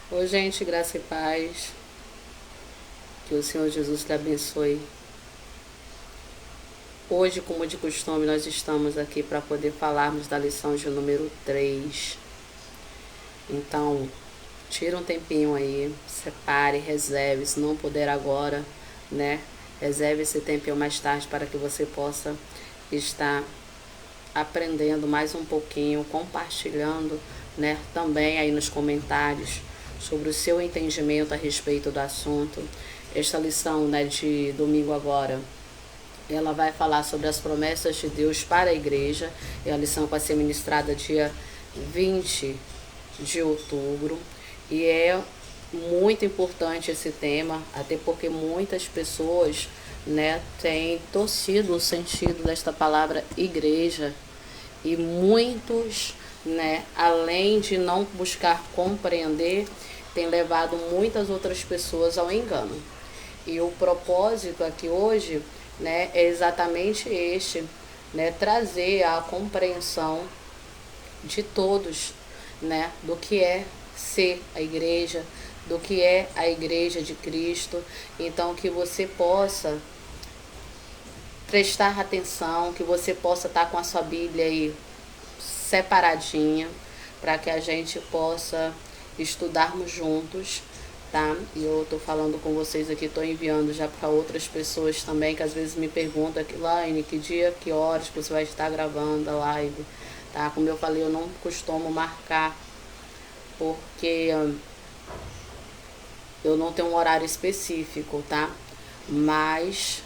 Oi, gente, graça e paz. Que o Senhor Jesus te abençoe. Hoje, como de costume, nós estamos aqui para poder falarmos da lição de número 3. Então, tira um tempinho aí, separe, reserve, se não puder agora, né? Reserve esse tempinho mais tarde para que você possa estar aprendendo mais um pouquinho, compartilhando, né? Também aí nos comentários sobre o seu entendimento a respeito do assunto. Esta lição, né, de domingo agora, ela vai falar sobre as promessas de Deus para a igreja. E a lição vai ser ministrada dia 20 de outubro. E é muito importante esse tema, até porque muitas pessoas, né, têm torcido o sentido desta palavra igreja. E muitos, né, além de não buscar compreender, têm levado muitas outras pessoas ao engano. E o propósito aqui hoje, né, é exatamente este, né, trazer a compreensão de todos, né, do que é ser a igreja, do que é a igreja de Cristo. Então que você possa prestar atenção, que você possa estar com a sua Bíblia aí separadinha, para que a gente possa estudarmos juntos, tá? E eu tô falando com vocês aqui, tô enviando já para outras pessoas também, que às vezes me perguntam aqui, Laine, que dia, que horas que você vai estar gravando a live, tá? Como eu falei, eu não costumo marcar, porque eu não tenho um horário específico, tá? Mas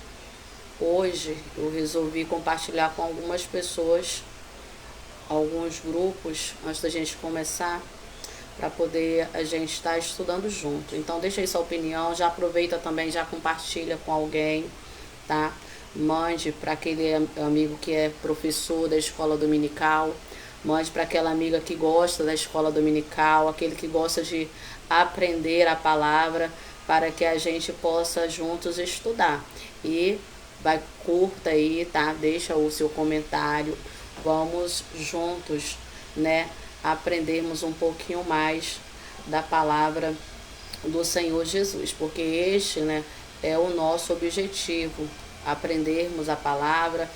hoje eu resolvi compartilhar com algumas pessoas, alguns grupos, antes da gente começar, para poder a gente estar estudando junto. Então deixa aí sua opinião, já aproveita também, já compartilha com alguém, tá? Mande para aquele amigo que é professor da escola dominical, mande para aquela amiga que gosta da escola dominical, aquele que gosta de aprender a palavra, para que a gente possa juntos estudar. E vai, curta aí, tá? Deixa o seu comentário. Vamos juntos, né, aprendermos um pouquinho mais da palavra do Senhor Jesus, porque este, né, é o nosso objetivo, aprendermos a palavra,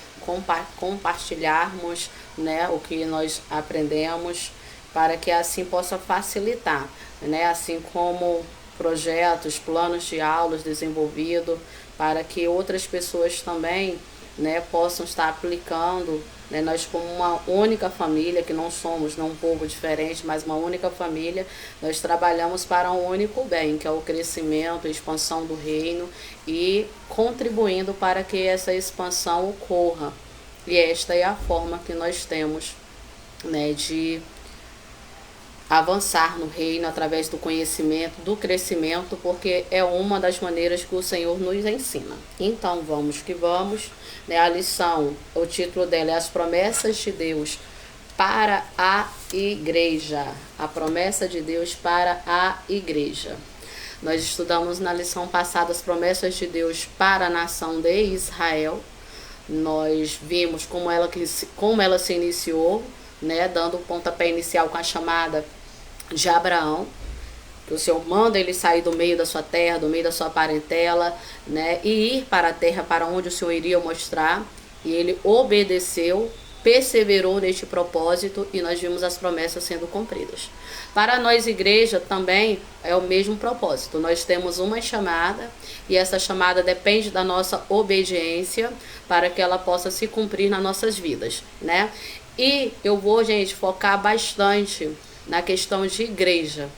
compartilharmos, né, o que nós aprendemos, para que assim possa facilitar, né, assim como projetos, planos de aulas desenvolvidos, para que outras pessoas também, né, possam estar aplicando, né, nós como uma única família, que não somos um povo diferente, mas uma única família, nós trabalhamos para um único bem, que é o crescimento, a expansão do reino e contribuindo para que essa expansão ocorra. E esta é a forma que nós temos, né, de avançar no reino através do conhecimento, do crescimento, porque é uma das maneiras que o Senhor nos ensina. Então vamos que vamos, né? A lição, o título dela é As Promessas de Deus para a Igreja. A promessa de Deus para a Igreja. Nós estudamos na lição passada as promessas de Deus para a nação de Israel. Nós vimos como ela se iniciou, né, dando o pontapé inicial com a chamada de Abraão, que o Senhor manda ele sair do meio da sua terra, do meio da sua parentela, né, e ir para a terra para onde o Senhor iria mostrar, e ele obedeceu, perseverou neste propósito, e nós vimos as promessas sendo cumpridas. Para nós, igreja, também é o mesmo propósito. Nós temos uma chamada, e essa chamada depende da nossa obediência para que ela possa se cumprir nas nossas vidas, né? E eu vou, gente, focar bastante na questão de igreja,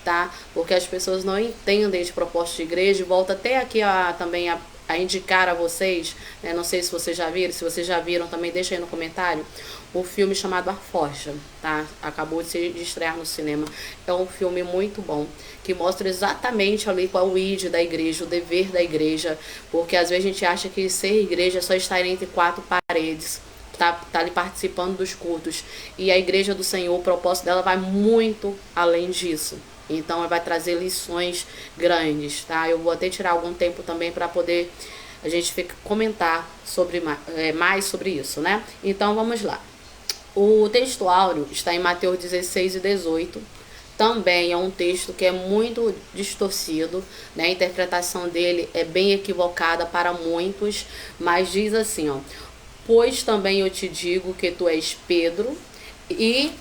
tá? Porque as pessoas não entendem esse propósito de igreja. Volto até aqui também a indicar a vocês, né? Não sei se vocês já viram, se vocês já viram também, deixa aí no comentário, o filme chamado A Forja, tá? Acabou de estrear no cinema. É um filme muito bom, que mostra exatamente ali qual é o id da igreja, o dever da igreja, porque às vezes a gente acha que ser igreja é só estar entre quatro paredes, tá ali participando dos cultos. E a igreja do Senhor, o propósito dela vai muito além disso. Então ela vai trazer lições grandes, tá? Eu vou até tirar algum tempo também para poder a gente comentar sobre mais sobre isso, né? Então vamos lá. O texto áureo está em Mateus 16 e 18, também é um texto que é muito distorcido, né? A interpretação dele é bem equivocada para muitos, mas diz assim, ó: pois também eu te digo que tu és Pedro, e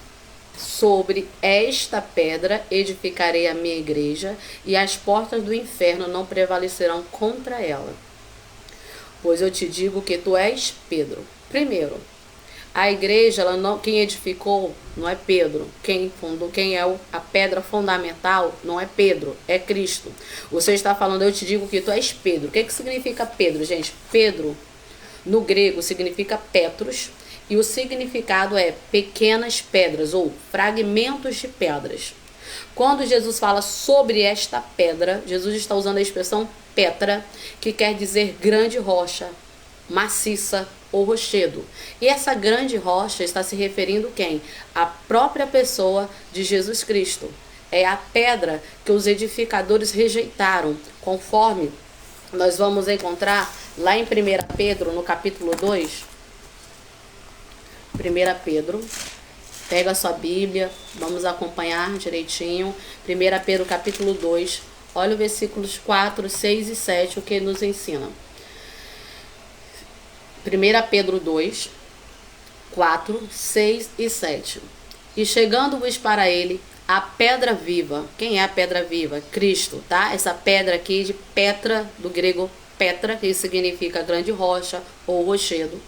sobre esta pedra edificarei a minha igreja, e as portas do inferno não prevalecerão contra ela. Pois eu te digo que tu és Pedro. Primeiro, a igreja, ela não, quem edificou não é Pedro. Quem fundou, quem é a pedra fundamental não é Pedro, é Cristo. Você está falando, eu te digo que tu és Pedro. O que significa Pedro, gente? Pedro, no grego, significa Petros, e o significado é pequenas pedras ou fragmentos de pedras. Quando Jesus fala sobre esta pedra, Jesus está usando a expressão Petra, que quer dizer grande rocha, maciça ou rochedo. E essa grande rocha está se referindo quem? A própria pessoa de Jesus Cristo. É a pedra que os edificadores rejeitaram, conforme nós vamos encontrar lá em 1 Pedro, no capítulo 2. 1 Pedro, pega a sua Bíblia, vamos acompanhar direitinho. 1 Pedro capítulo 2, olha os versículos 4, 6 e 7, o que nos ensina. 1 Pedro 2, 4, 6 e 7. E chegando-vos para ele, a pedra viva. Quem é a pedra viva? Cristo, tá? Essa pedra aqui de Petra, do grego Petra, que significa grande rocha ou rochedo.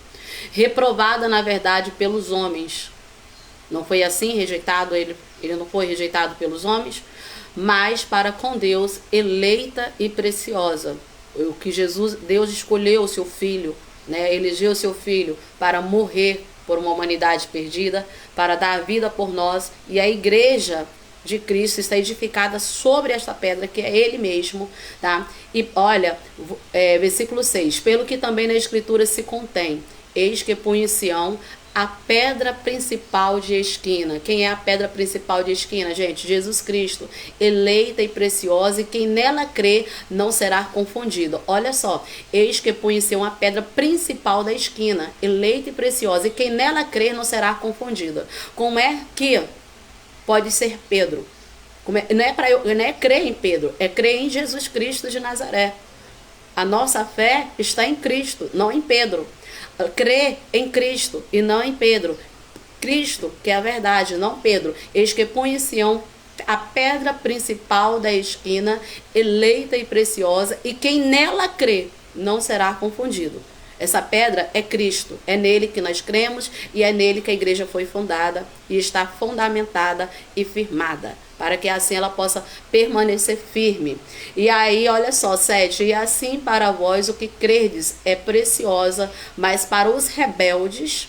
Reprovada, na verdade, pelos homens. Não foi assim rejeitado, ele não foi rejeitado pelos homens, mas para com Deus, eleita e preciosa. O que Deus escolheu o seu filho, né? Elegeu o seu filho para morrer por uma humanidade perdida, para dar a vida por nós, e a igreja de Cristo está edificada sobre esta pedra, que é ele mesmo, tá? E olha, versículo 6, pelo que também na escritura se contém, eis que põe em Sião a pedra principal de esquina. Quem é a pedra principal de esquina, gente? Jesus Cristo, eleita e preciosa, e quem nela crê não será confundido. Olha só, eis que põe em Sião a pedra principal da esquina, eleita e preciosa, e quem nela crê não será confundida. Como é que pode ser Pedro? Não é crer em Pedro, é crer em Jesus Cristo de Nazaré. A nossa fé está em Cristo, não em Pedro. Crer em Cristo e não em Pedro. Cristo, que é a verdade, não Pedro. Eis que põe em Sião a pedra principal da esquina, eleita e preciosa, e quem nela crê não será confundido. Essa pedra é Cristo, é nele que nós cremos, e é nele que a igreja foi fundada e está fundamentada e firmada, para que assim ela possa permanecer firme. E aí, olha só, 7, e assim para vós o que crerdes é preciosa, mas para os rebeldes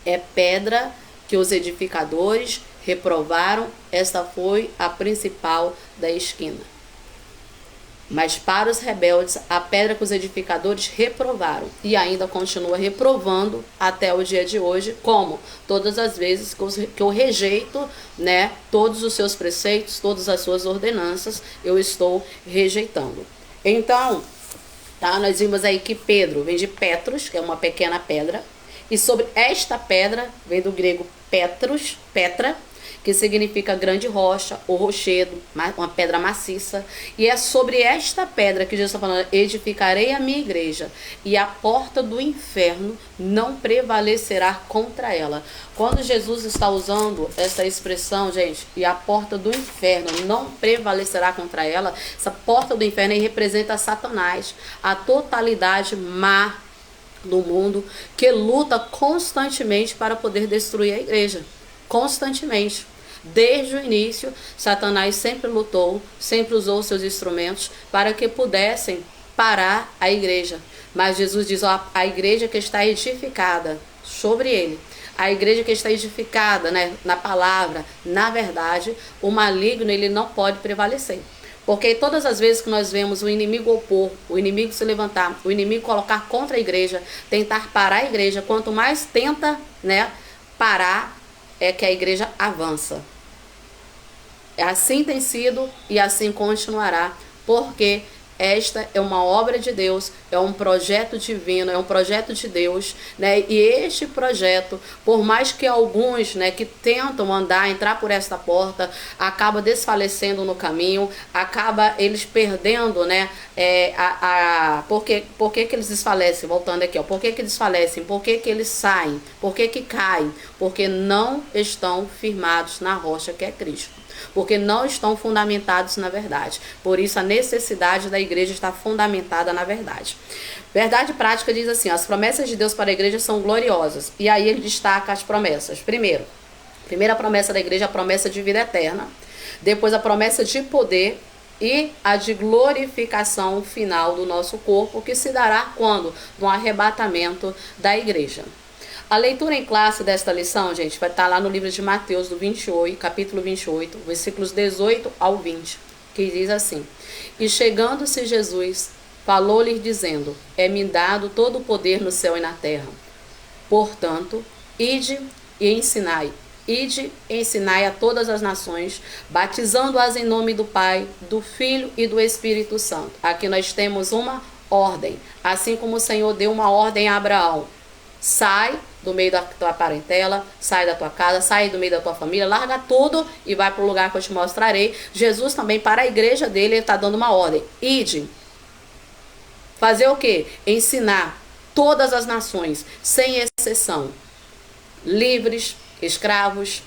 é pedra que os edificadores reprovaram, esta foi a principal da esquina. Mas para os rebeldes, a pedra que os edificadores reprovaram, e ainda continua reprovando até o dia de hoje, como todas as vezes que eu rejeito, né, todos os seus preceitos, todas as suas ordenanças, eu estou rejeitando. Então, tá, nós vimos aí que Pedro vem de Petros, que é uma pequena pedra, e sobre esta pedra, vem do grego Petros, Petra, que significa grande rocha ou rochedo, uma pedra maciça. E é sobre esta pedra que Jesus está falando, edificarei a minha igreja, e a porta do inferno não prevalecerá contra ela. Quando Jesus está usando essa expressão, gente, e a porta do inferno não prevalecerá contra ela, essa porta do inferno aí representa Satanás, a totalidade má do mundo, que luta constantemente para poder destruir a igreja. Constantemente. Desde o início, Satanás sempre lutou, sempre usou seus instrumentos para que pudessem parar a igreja. Mas Jesus diz, ó, a igreja que está edificada sobre ele, a igreja que está edificada, né, na palavra, na verdade, o maligno ele não pode prevalecer. Porque todas as vezes que nós vemos o inimigo opor, o inimigo se levantar, o inimigo colocar contra a igreja, tentar parar a igreja, quanto mais tenta, né, parar, é que a igreja avança. Assim tem sido e assim continuará, porque esta é uma obra de Deus é um projeto divino, é um projeto de Deus, né? E este projeto, por mais que alguns, né, que tentam entrar por esta porta, acaba desfalecendo no caminho, acaba eles perdendo, né? Por que eles desfalecem? Voltando aqui, ó. Por que eles desfalecem? Por que eles saem? Por que caem? Porque não estão firmados na rocha que é Cristo. Porque não estão fundamentados na verdade. Por isso a necessidade da igreja estar fundamentada na verdade. Verdade prática diz assim: as promessas de Deus para a igreja são gloriosas. E aí ele destaca as promessas. Primeira promessa da igreja, a promessa de vida eterna. Depois a promessa de poder e a de glorificação final do nosso corpo, que se dará quando? No arrebatamento da igreja. A leitura em classe desta lição, gente, vai estar lá no livro de Mateus, capítulo 28, versículos 18 ao 20, que diz assim: E chegando-se Jesus, falou-lhes dizendo: É-me dado todo o poder no céu e na terra. Portanto, ide e ensinai. Ide e ensinai a todas as nações, batizando-as em nome do Pai, do Filho e do Espírito Santo. Aqui nós temos uma ordem, assim como o Senhor deu uma ordem a Abraão. Sai do meio da tua parentela, sai da tua casa, sai do meio da tua família, larga tudo e vai para o lugar que eu te mostrarei. Jesus também, para a igreja dele, ele está dando uma ordem. Ide. Fazer o quê? Ensinar todas as nações, sem exceção. Livres, escravos,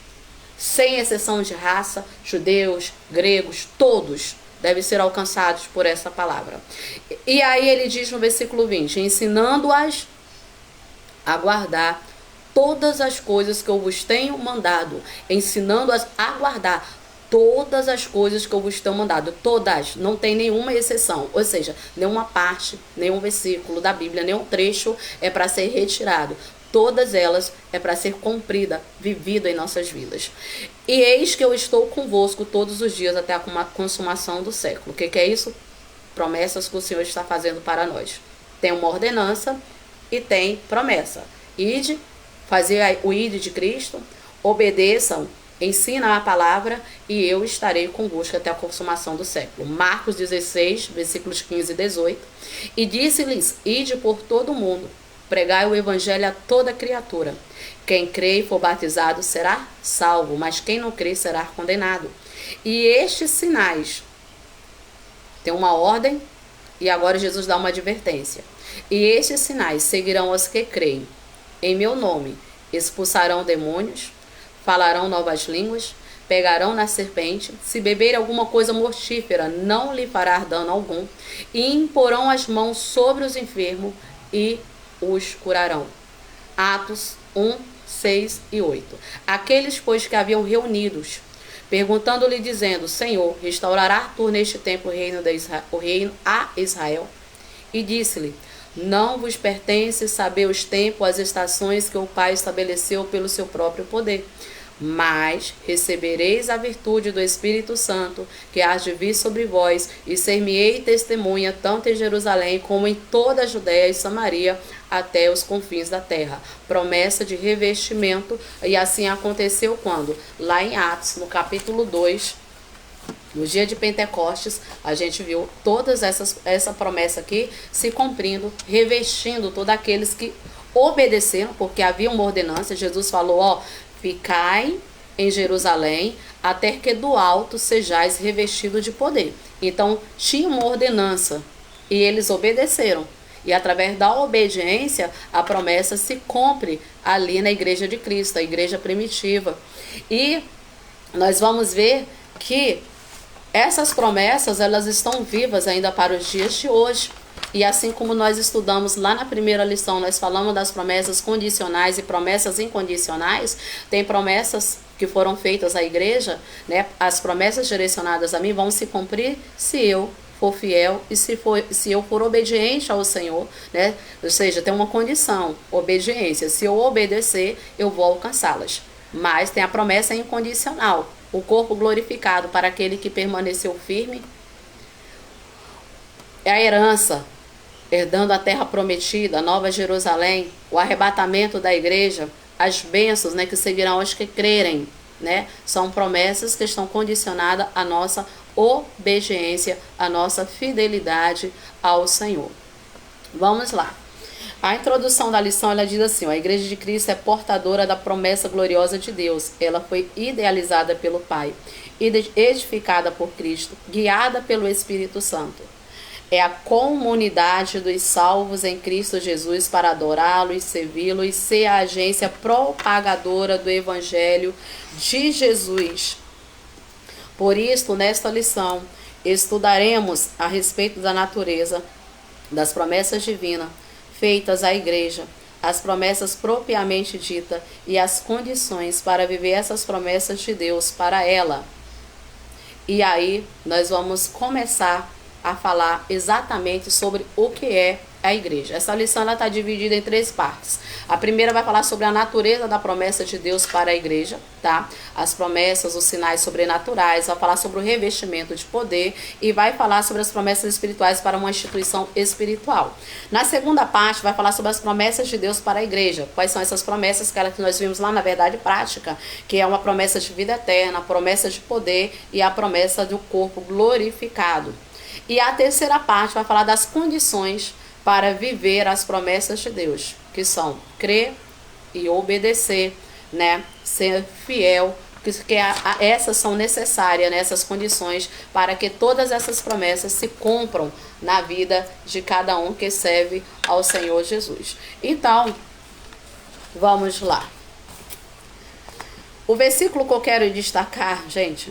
sem exceção de raça, judeus, gregos, todos devem ser alcançados por essa palavra. E aí ele diz no versículo 20, ensinando-as a guardar todas as coisas que eu vos tenho mandado, ensinando-as a guardar todas as coisas que eu vos tenho mandado, todas, não tem nenhuma exceção, ou seja, nenhuma parte, nenhum versículo da Bíblia, nenhum trecho é para ser retirado, todas elas é para ser cumprida, vivida em nossas vidas. E eis que eu estou convosco todos os dias até a consumação do século. O que é isso? Promessas que o Senhor está fazendo para nós. Tem uma ordenança e tem promessa. Ide, fazer o ide de Cristo, obedeçam, ensina a palavra e eu estarei convosco até a consumação do século. Marcos 16, versículos 15 e 18. E disse-lhes, ide por todo o mundo, pregai o evangelho a toda criatura. Quem crê e for batizado será salvo, mas quem não crê será condenado. E estes sinais, tem uma ordem e agora Jesus dá uma advertência. E estes sinais seguirão os que creem. Em meu nome expulsarão demônios, falarão novas línguas, pegarão na serpente, se beberem alguma coisa mortífera, não lhe fará dano algum, e imporão as mãos sobre os enfermos e os curarão. Atos 1, 6 e 8. Aqueles, pois, que haviam reunidos, perguntando-lhe, dizendo, Senhor, restaurará tu neste tempo o reino a Israel? E disse-lhe, não vos pertence saber os tempos, as estações que o Pai estabeleceu pelo seu próprio poder. Mas recebereis a virtude do Espírito Santo, que há de vir sobre vós, e ser-me-ei testemunha, tanto em Jerusalém como em toda a Judéia e Samaria, até os confins da terra. Promessa de revestimento, e assim aconteceu quando? Lá em Atos, no capítulo 2, no dia de Pentecostes, a gente viu todas essa promessa aqui se cumprindo, revestindo todos aqueles que obedeceram, porque havia uma ordenança. Jesus falou, ó, ficai em Jerusalém, até que do alto sejais revestido de poder. Então, tinha uma ordenança, e eles obedeceram. E através da obediência, a promessa se cumpre ali na igreja de Cristo, a igreja primitiva. E nós vamos ver que essas promessas, elas estão vivas ainda para os dias de hoje. E assim como nós estudamos lá na primeira lição, nós falamos das promessas condicionais e promessas incondicionais. Tem promessas que foram feitas à igreja, né? As promessas direcionadas a mim vão se cumprir se eu for fiel e se eu for obediente ao Senhor, né? Ou seja, tem uma condição, obediência. Se eu obedecer, eu vou alcançá-las. Mas tem a promessa incondicional, o corpo glorificado para aquele que permaneceu firme. É a herança, herdando a terra prometida, a Nova Jerusalém, o arrebatamento da igreja, as bênçãos, né, que seguirão aos que crerem, né? São promessas que estão condicionadas à nossa obediência, à nossa fidelidade ao Senhor. Vamos lá. A introdução da lição, ela diz assim, ó, a Igreja de Cristo é portadora da promessa gloriosa de Deus. Ela foi idealizada pelo Pai, edificada por Cristo, guiada pelo Espírito Santo. É a comunidade dos salvos em Cristo Jesus para adorá-lo e servi-lo e ser a agência propagadora do Evangelho de Jesus. Por isso, nesta lição, estudaremos a respeito da natureza, das promessas divinas feitas à igreja, as promessas propriamente ditas e as condições para viver essas promessas de Deus para ela. E aí nós vamos começar a falar exatamente sobre o que é a igreja. Essa lição está dividida em 3 partes. A primeira vai falar sobre a natureza da promessa de Deus para a igreja, tá? As promessas, os sinais sobrenaturais, vai falar sobre o revestimento de poder e vai falar sobre as promessas espirituais para uma instituição espiritual. Na segunda parte vai falar sobre as promessas de Deus para a igreja. Quais são essas promessas que nós vimos lá na verdade prática, que é uma promessa de vida eterna, a promessa de poder e a promessa do corpo glorificado. E a terceira parte vai falar das condições para viver as promessas de Deus, que são crer e obedecer, né? Ser fiel, que essas são necessárias, né? Essas condições para que todas essas promessas se cumpram na vida de cada um que serve ao Senhor Jesus. Então, vamos lá. O versículo que eu quero destacar, gente,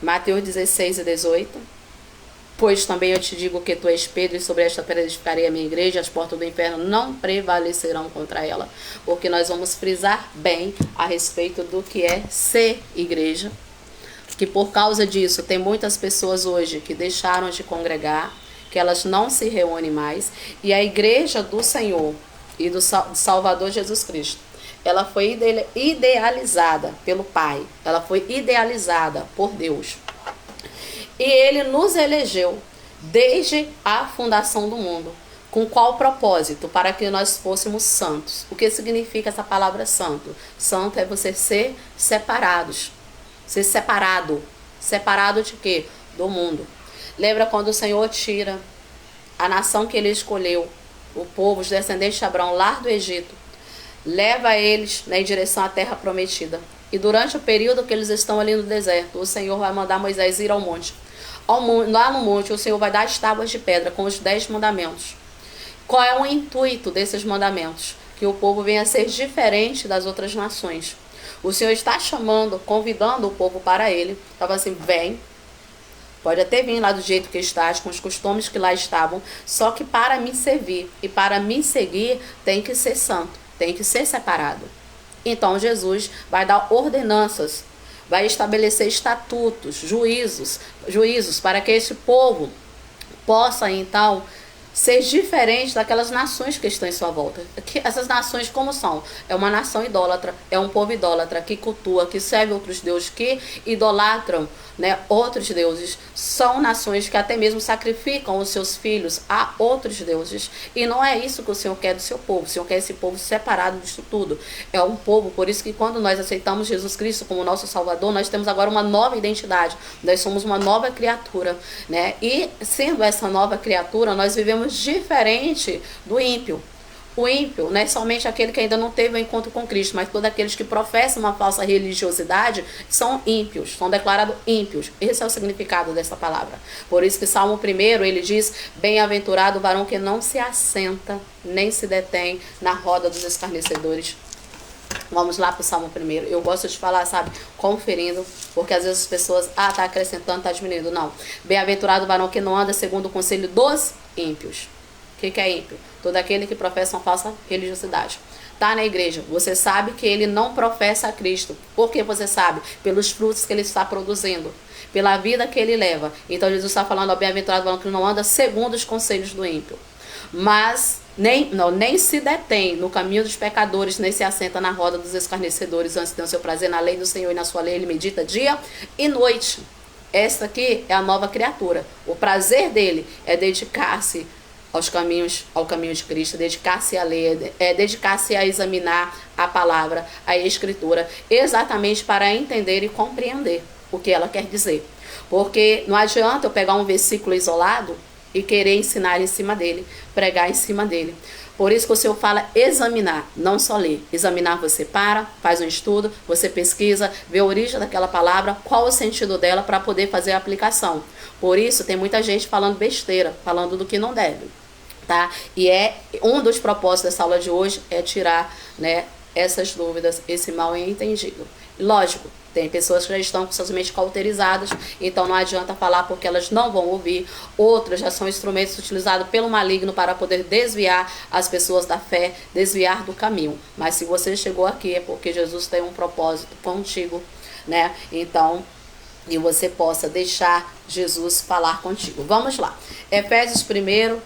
Mateus 16 e 18. Pois também eu te digo que tu és Pedro, e sobre esta pedra edificarei a minha igreja, as portas do inferno não prevalecerão contra ela. Porque nós vamos frisar bem a respeito do que é ser igreja. Que por causa disso, tem muitas pessoas hoje que deixaram de congregar, que elas não se reúnem mais. E a igreja do Senhor e do Salvador Jesus Cristo, ela foi idealizada pelo Pai. Ela foi idealizada por Deus. E ele nos elegeu desde a fundação do mundo. Com qual propósito? Para que nós fôssemos santos. O que significa essa palavra santo? Santo é você ser separados. Ser separado. Separado de quê? Do mundo. Lembra quando o Senhor tira a nação que ele escolheu, o povo, os descendentes de Abraão, lá do Egito, leva eles, né, em direção à terra prometida. E durante o período que eles estão ali no deserto, o Senhor vai mandar Moisés ir ao monte. Lá no monte, o Senhor vai dar as tábuas de pedra com os 10 mandamentos. Qual é o intuito desses mandamentos? Que o povo venha a ser diferente das outras nações. O Senhor está chamando, convidando o povo para ele. Estava assim, vem. Pode até vir lá do jeito que estás, com os costumes que lá estavam. Só que para me servir e para me seguir, tem que ser santo. Tem que ser separado. Então Jesus vai dar ordenanças, vai estabelecer estatutos, juízos para que esse povo possa então ser diferente daquelas nações que estão em sua volta. Essas nações como são? É uma nação idólatra, é um povo idólatra que cultua, que serve outros deuses, que idolatram, né, outros deuses. São nações que até mesmo sacrificam os seus filhos a outros deuses. E não é isso que o Senhor quer do seu povo. O Senhor quer esse povo separado disso tudo. É um povo, por isso que quando nós aceitamos Jesus Cristo como nosso Salvador, nós temos agora uma nova identidade. Nós somos uma nova criatura, né? E sendo essa nova criatura, nós vivemos diferente do ímpio. O ímpio não é somente aquele que ainda não teve um encontro com Cristo, mas todos aqueles que professam uma falsa religiosidade são ímpios, são declarados ímpios. Esse é o significado dessa palavra. Por isso que Salmo 1, ele diz: bem-aventurado o varão que não se assenta, nem se detém na roda dos escarnecedores. Vamos lá para o Salmo 1. Eu gosto de falar, sabe, conferindo, porque às vezes as pessoas, tá acrescentando, tá diminuindo. Não. Bem-aventurado o varão que não anda segundo o conselho dos ímpios. O que é ímpio? Todo aquele que professa uma falsa religiosidade. Tá na igreja, você sabe que ele não professa a Cristo. Por que você sabe? Pelos frutos que ele está produzindo, pela vida que ele leva. Então Jesus está falando, bem-aventurado o varão que não anda segundo os conselhos do ímpio. Mas nem se detém no caminho dos pecadores, nem se assenta na roda dos escarnecedores. Antes tem o seu prazer na lei do Senhor, e na sua lei ele medita dia e noite. Esta aqui é a nova criatura. O prazer dele é dedicar-se ao caminho de Cristo, dedicar-se a ler, dedicar-se a examinar a palavra, a escritura, exatamente para entender e compreender o que ela quer dizer. Porque não adianta eu pegar um versículo isolado e querer ensinar em cima dele, pregar em cima dele. Por isso que o Senhor fala examinar, não só ler. Examinar, você para, faz um estudo, você pesquisa, vê a origem daquela palavra, qual o sentido dela para poder fazer a aplicação. Por isso tem muita gente falando besteira, falando do que não deve, tá? E um dos propósitos dessa aula de hoje é tirar, né, essas dúvidas, esse mal entendido. Lógico, tem pessoas que já estão com suas mentes cauterizadas, então não adianta falar porque elas não vão ouvir. Outras já são instrumentos utilizados pelo maligno para poder desviar as pessoas da fé, desviar do caminho. Mas se você chegou aqui é porque Jesus tem um propósito contigo, né? Então, e você possa deixar Jesus falar contigo. Vamos lá. Efésios 1.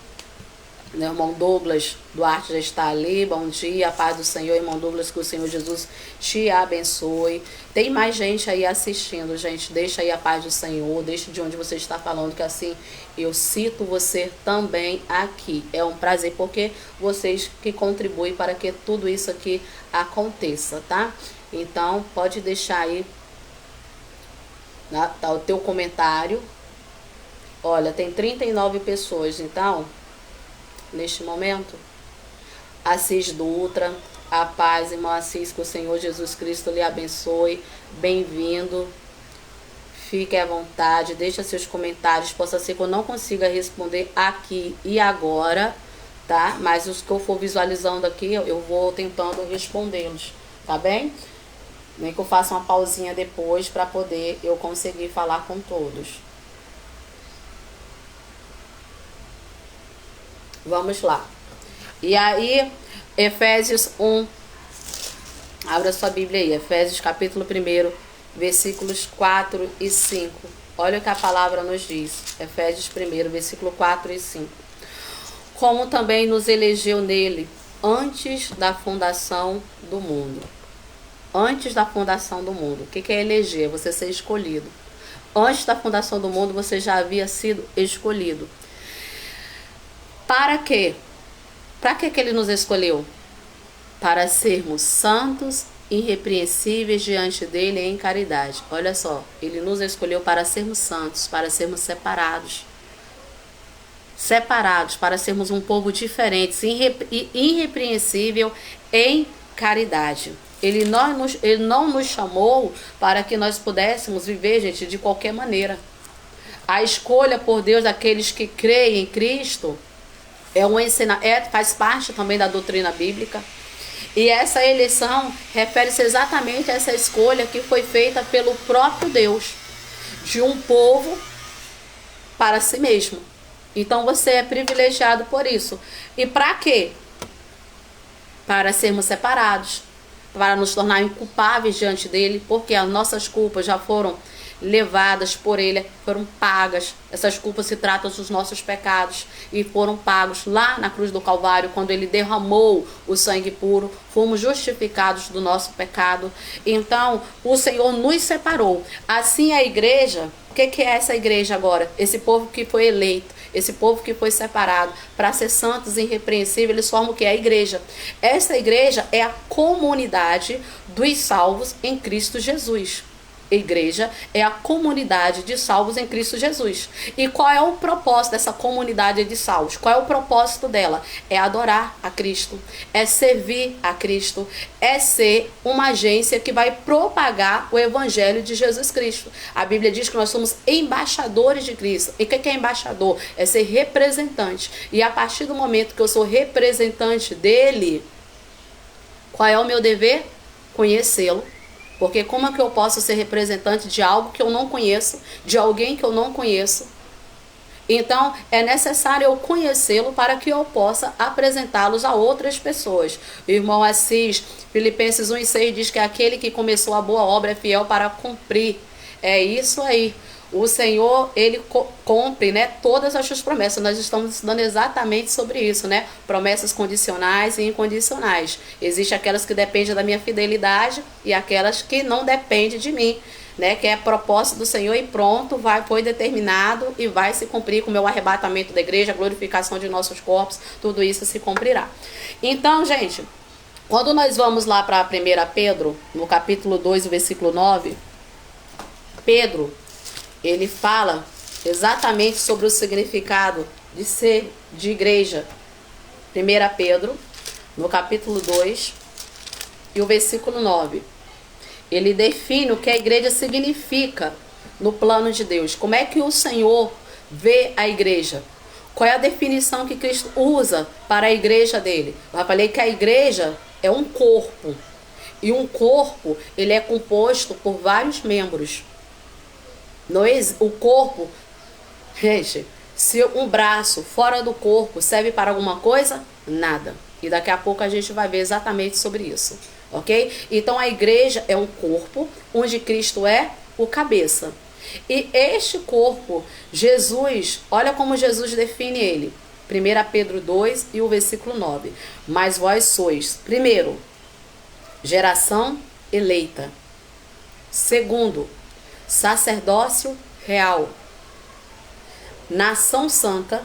Meu irmão Douglas Duarte já está ali. Bom dia, a paz do Senhor, irmão Douglas, que o Senhor Jesus te abençoe. Tem mais gente aí assistindo, gente. Deixa aí a paz do Senhor, deixa de onde você está falando, que assim eu cito você também aqui. É um prazer, porque vocês que contribuem para que tudo isso aqui aconteça, tá? Então, pode deixar aí, tá, o teu comentário. Olha, tem 39 pessoas, então... Neste momento, Assis Dutra, a paz, irmão Assis, que o Senhor Jesus Cristo lhe abençoe. Bem-vindo. Fique à vontade, deixa seus comentários. Possa ser que eu não consiga responder aqui e agora, tá? Mas os que eu for visualizando aqui, eu vou tentando respondê-los, tá bem? Nem que eu faça uma pausinha depois para poder eu conseguir falar com todos. Vamos lá. E aí, Efésios 1. Abra sua Bíblia aí. Efésios capítulo 1, versículos 4 e 5. Olha o que a palavra nos diz. Efésios 1, versículo 4 e 5. Como também nos elegeu nele antes da fundação do mundo. Antes da fundação do mundo. O que é eleger? Você ser escolhido. Antes da fundação do mundo, você já havia sido escolhido. Para quê? Para que ele nos escolheu? Para sermos santos, irrepreensíveis diante dele em caridade. Olha só, ele nos escolheu para sermos santos, para sermos separados. Separados, para sermos um povo diferente, irrepreensível em caridade. Ele não nos chamou para que nós pudéssemos viver, gente, de qualquer maneira. A escolha por Deus daqueles que creem em Cristo faz parte também da doutrina bíblica. E essa eleição refere-se exatamente a essa escolha que foi feita pelo próprio Deus, de um povo para si mesmo. Então você é privilegiado por isso. E para quê? Para sermos separados, para nos tornar inculpáveis diante dele, porque as nossas culpas já foram levadas por ele, foram pagas. Essas culpas se tratam dos nossos pecados e foram pagos lá na cruz do Calvário, quando ele derramou o sangue puro. Fomos justificados do nosso pecado. Então o Senhor nos separou. Assim a igreja, o que é essa igreja agora? Esse povo que foi eleito, esse povo que foi separado para ser santos e irrepreensíveis, eles formam o que é a igreja. Essa igreja é a comunidade dos salvos em Cristo Jesus. Igreja é a comunidade de salvos em Cristo Jesus. E qual é o propósito dessa comunidade de salvos? Qual é o propósito dela? É adorar a Cristo, é servir a Cristo, é ser uma agência que vai propagar o evangelho de Jesus Cristo. A Bíblia diz que nós somos embaixadores de Cristo. E o que é embaixador? É ser representante. E a partir do momento que eu sou representante dele, qual é o meu dever? Conhecê-lo. Porque como é que eu posso ser representante de algo que eu não conheço, de alguém que eu não conheço? Então, é necessário eu conhecê-lo para que eu possa apresentá-los a outras pessoas. O irmão Assis, Filipenses 1:6 diz que aquele que começou a boa obra é fiel para cumprir. É isso aí. O Senhor, ele cumpre, né, todas as suas promessas. Nós estamos estudando exatamente sobre isso, né? Promessas condicionais e incondicionais. Existem aquelas que dependem da minha fidelidade e aquelas que não dependem de mim, né? Que é propósito do Senhor e pronto, foi determinado e vai se cumprir com o meu arrebatamento da igreja, a glorificação de nossos corpos, tudo isso se cumprirá. Então, gente, quando nós vamos lá para 1 Pedro, no capítulo 2, o versículo 9, Pedro, ele fala exatamente sobre o significado de ser de igreja. 1 Pedro, no capítulo 2, e o versículo 9. Ele define o que a igreja significa no plano de Deus. Como é que o Senhor vê a igreja? Qual é a definição que Cristo usa para a igreja dele? Eu falei que a igreja é um corpo. E um corpo, ele é composto por vários membros. O corpo, gente, se um braço fora do corpo serve para alguma coisa, nada. E daqui a pouco a gente vai ver exatamente sobre isso, ok? Então a igreja é um corpo onde Cristo é o cabeça. E este corpo, Jesus, olha como Jesus define ele. 1 Pedro 2 e o versículo 9. Mas vós sois, primeiro, geração eleita. Segundo, sacerdócio real. Nação santa,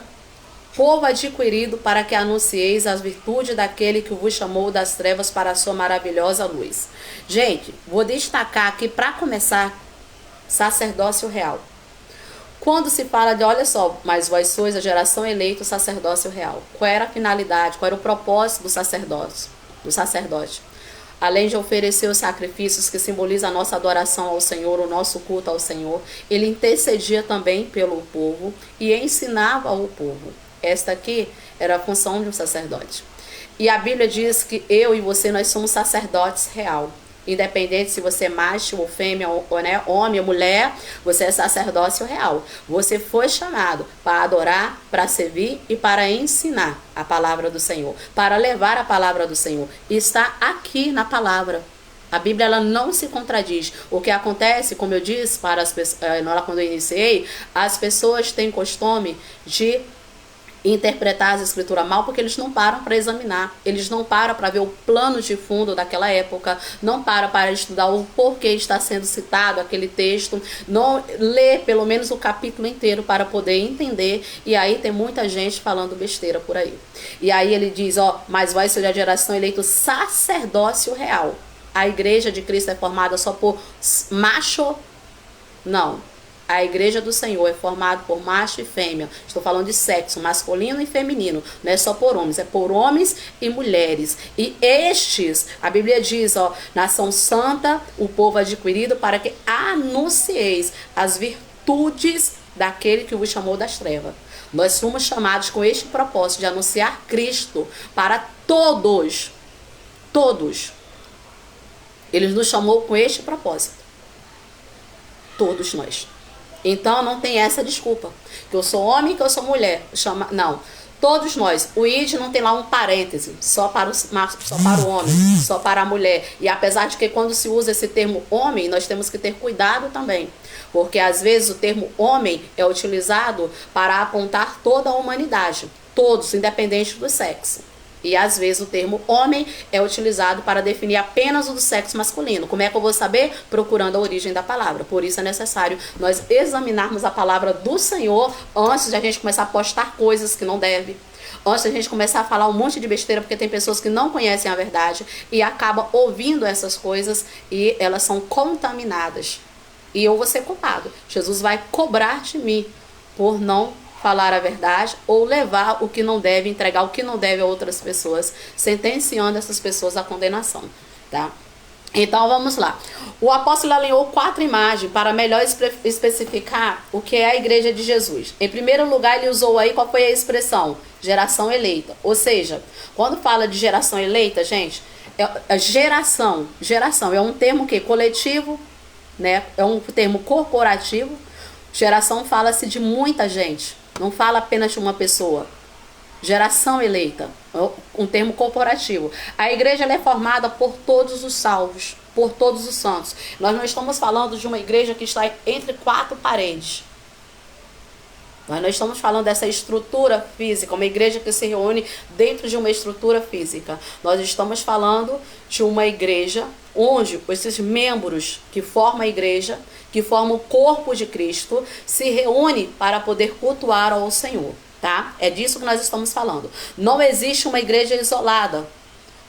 povo adquirido para que anuncieis as virtudes daquele que vos chamou das trevas para a sua maravilhosa luz. Gente, vou destacar aqui para começar, sacerdócio real. Quando se fala de, olha só, mas vós sois a geração eleita, o sacerdócio real. Qual era a finalidade, qual era o propósito do sacerdócio? Além de oferecer os sacrifícios que simbolizam a nossa adoração ao Senhor, o nosso culto ao Senhor, ele intercedia também pelo povo e ensinava ao povo. Esta aqui era a função de um sacerdote. E a Bíblia diz que eu e você, nós somos sacerdotes real. Independente se você é macho ou fêmea, né, homem ou mulher, você é sacerdócio real. Você foi chamado para adorar, para servir e para ensinar a palavra do Senhor, para levar a palavra do Senhor. E está aqui na palavra. A Bíblia, ela não se contradiz. O que acontece, como eu disse para as pessoas, quando eu iniciei, as pessoas têm costume de interpretar as escrituras mal porque eles não param para examinar, eles não param para ver o plano de fundo daquela época, não param para estudar o porquê está sendo citado aquele texto, não lê pelo menos o capítulo inteiro para poder entender, e aí tem muita gente falando besteira por aí. E aí ele diz, mas vai ser a geração eleita sacerdócio real. A igreja de Cristo é formada só por macho? Não. A igreja do Senhor é formada por macho e fêmea. Estou falando de sexo masculino e feminino. Não é só por homens, é por homens e mulheres. E estes, a Bíblia diz, nação santa, o povo adquirido, para que anuncieis as virtudes daquele que vos chamou das trevas. Nós fomos chamados com este propósito de anunciar Cristo para todos. Todos. Ele nos chamou com este propósito. Todos nós. Então não tem essa desculpa, que eu sou homem, que eu sou mulher. Não, todos nós. O id não tem lá um parêntese, só para o homem, só para a mulher. E apesar de que quando se usa esse termo homem, nós temos que ter cuidado também. Porque às vezes o termo homem é utilizado para apontar toda a humanidade. Todos, independente do sexo. E às vezes o termo homem é utilizado para definir apenas o do sexo masculino. Como é que eu vou saber? Procurando a origem da palavra. Por isso é necessário nós examinarmos a palavra do Senhor antes de a gente começar a postar coisas que não deve. Antes de a gente começar a falar um monte de besteira, porque tem pessoas que não conhecem a verdade e acabam ouvindo essas coisas e elas são contaminadas. E eu vou ser culpado. Jesus vai cobrar de mim por não falar a verdade ou levar o que não deve, entregar o que não deve a outras pessoas, sentenciando essas pessoas à condenação, tá? Então vamos lá. O apóstolo alinhou 4 imagens para melhor especificar o que é a igreja de Jesus. Em primeiro lugar, ele usou aí, qual foi a expressão? Geração eleita. Ou seja, quando fala de geração eleita, gente, geração é um termo que coletivo, né? É um termo corporativo. Geração fala-se de muita gente. Não fala apenas de uma pessoa. Geração eleita, um termo corporativo. A igreja ela é formada por todos os salvos, por todos os santos. Nós não estamos falando de uma igreja que está entre 4 paredes. Nós não estamos falando dessa estrutura física, uma igreja que se reúne dentro de uma estrutura física. Nós estamos falando de uma igreja onde esses membros que formam a igreja, que formam o corpo de Cristo, se reúnem para poder cultuar ao Senhor, tá? É disso que nós estamos falando. Não existe uma igreja isolada,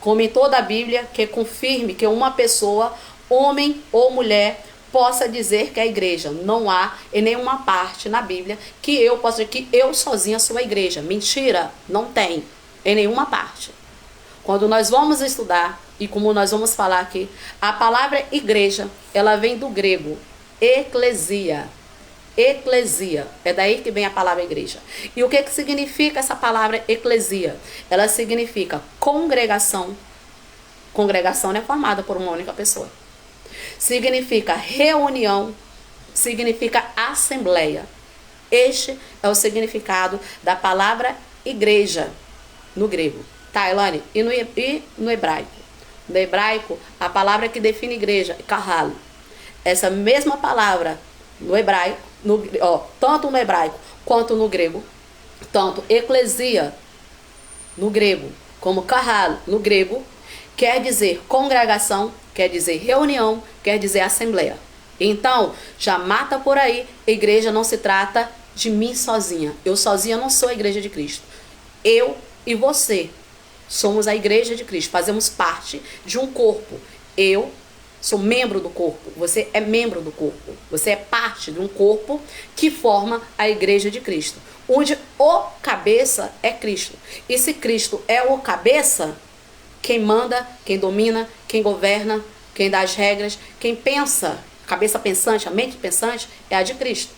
como em toda a Bíblia, que confirme que uma pessoa, homem ou mulher, possa dizer que é a igreja. Não há em nenhuma parte na Bíblia que eu possa dizer que eu sozinha sou a igreja. Mentira, não tem em nenhuma parte. Quando nós vamos estudar, e como nós vamos falar aqui, a palavra igreja, ela vem do grego eclesia. Eclesia, é daí que vem a palavra igreja. E o que significa essa palavra eclesia? Ela significa congregação. Congregação não é formada por uma única pessoa. Significa reunião, significa assembleia. Este é o significado da palavra igreja no grego. Tá, Elane? E no hebraico? No hebraico, a palavra que define igreja é kahal. Essa mesma palavra no hebraico, tanto no hebraico quanto no grego, tanto eclesia no grego como kahal no grego, quer dizer congregação, quer dizer reunião, quer dizer assembleia. Então, já mata por aí, igreja não se trata de mim sozinha. Eu sozinha não sou a igreja de Cristo. Eu e você somos a igreja de Cristo, fazemos parte de um corpo. Eu sou membro do corpo, você é membro do corpo. Você é parte de um corpo que forma a igreja de Cristo, onde o cabeça é Cristo. E se Cristo é o cabeça, quem manda, quem domina, quem governa, quem dá as regras, quem pensa, a cabeça pensante, a mente pensante, é a de Cristo.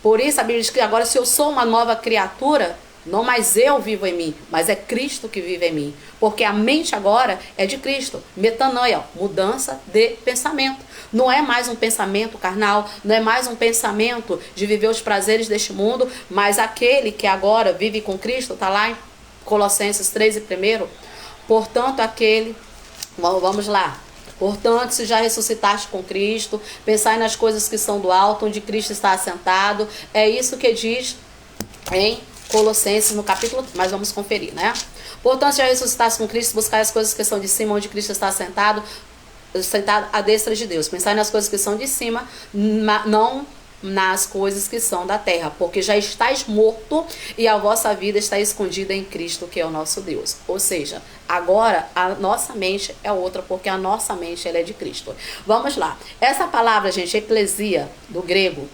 Por isso a Bíblia diz que agora, se eu sou uma nova criatura, não mais eu vivo em mim, mas é Cristo que vive em mim. Porque a mente agora é de Cristo. Metanoia, mudança de pensamento. Não é mais um pensamento carnal, não é mais um pensamento de viver os prazeres deste mundo, mas aquele que agora vive com Cristo, está lá em Colossenses 3:1. Portanto, vamos lá. Portanto, se já ressuscitaste com Cristo, pensai nas coisas que são do alto, onde Cristo está assentado. É isso que diz em Colossenses, no capítulo, mas vamos conferir, né? Portanto, se já ressuscitaste com Cristo, buscai as coisas que são de cima, onde Cristo está sentado à destra de Deus. Pensai nas coisas que são de cima, não nas coisas que são da terra, porque já estáis morto e a vossa vida está escondida em Cristo, que é o nosso Deus. Ou seja, agora a nossa mente é outra, porque a nossa mente ela é de Cristo. Vamos lá. Essa palavra, gente, eclesia, do grego,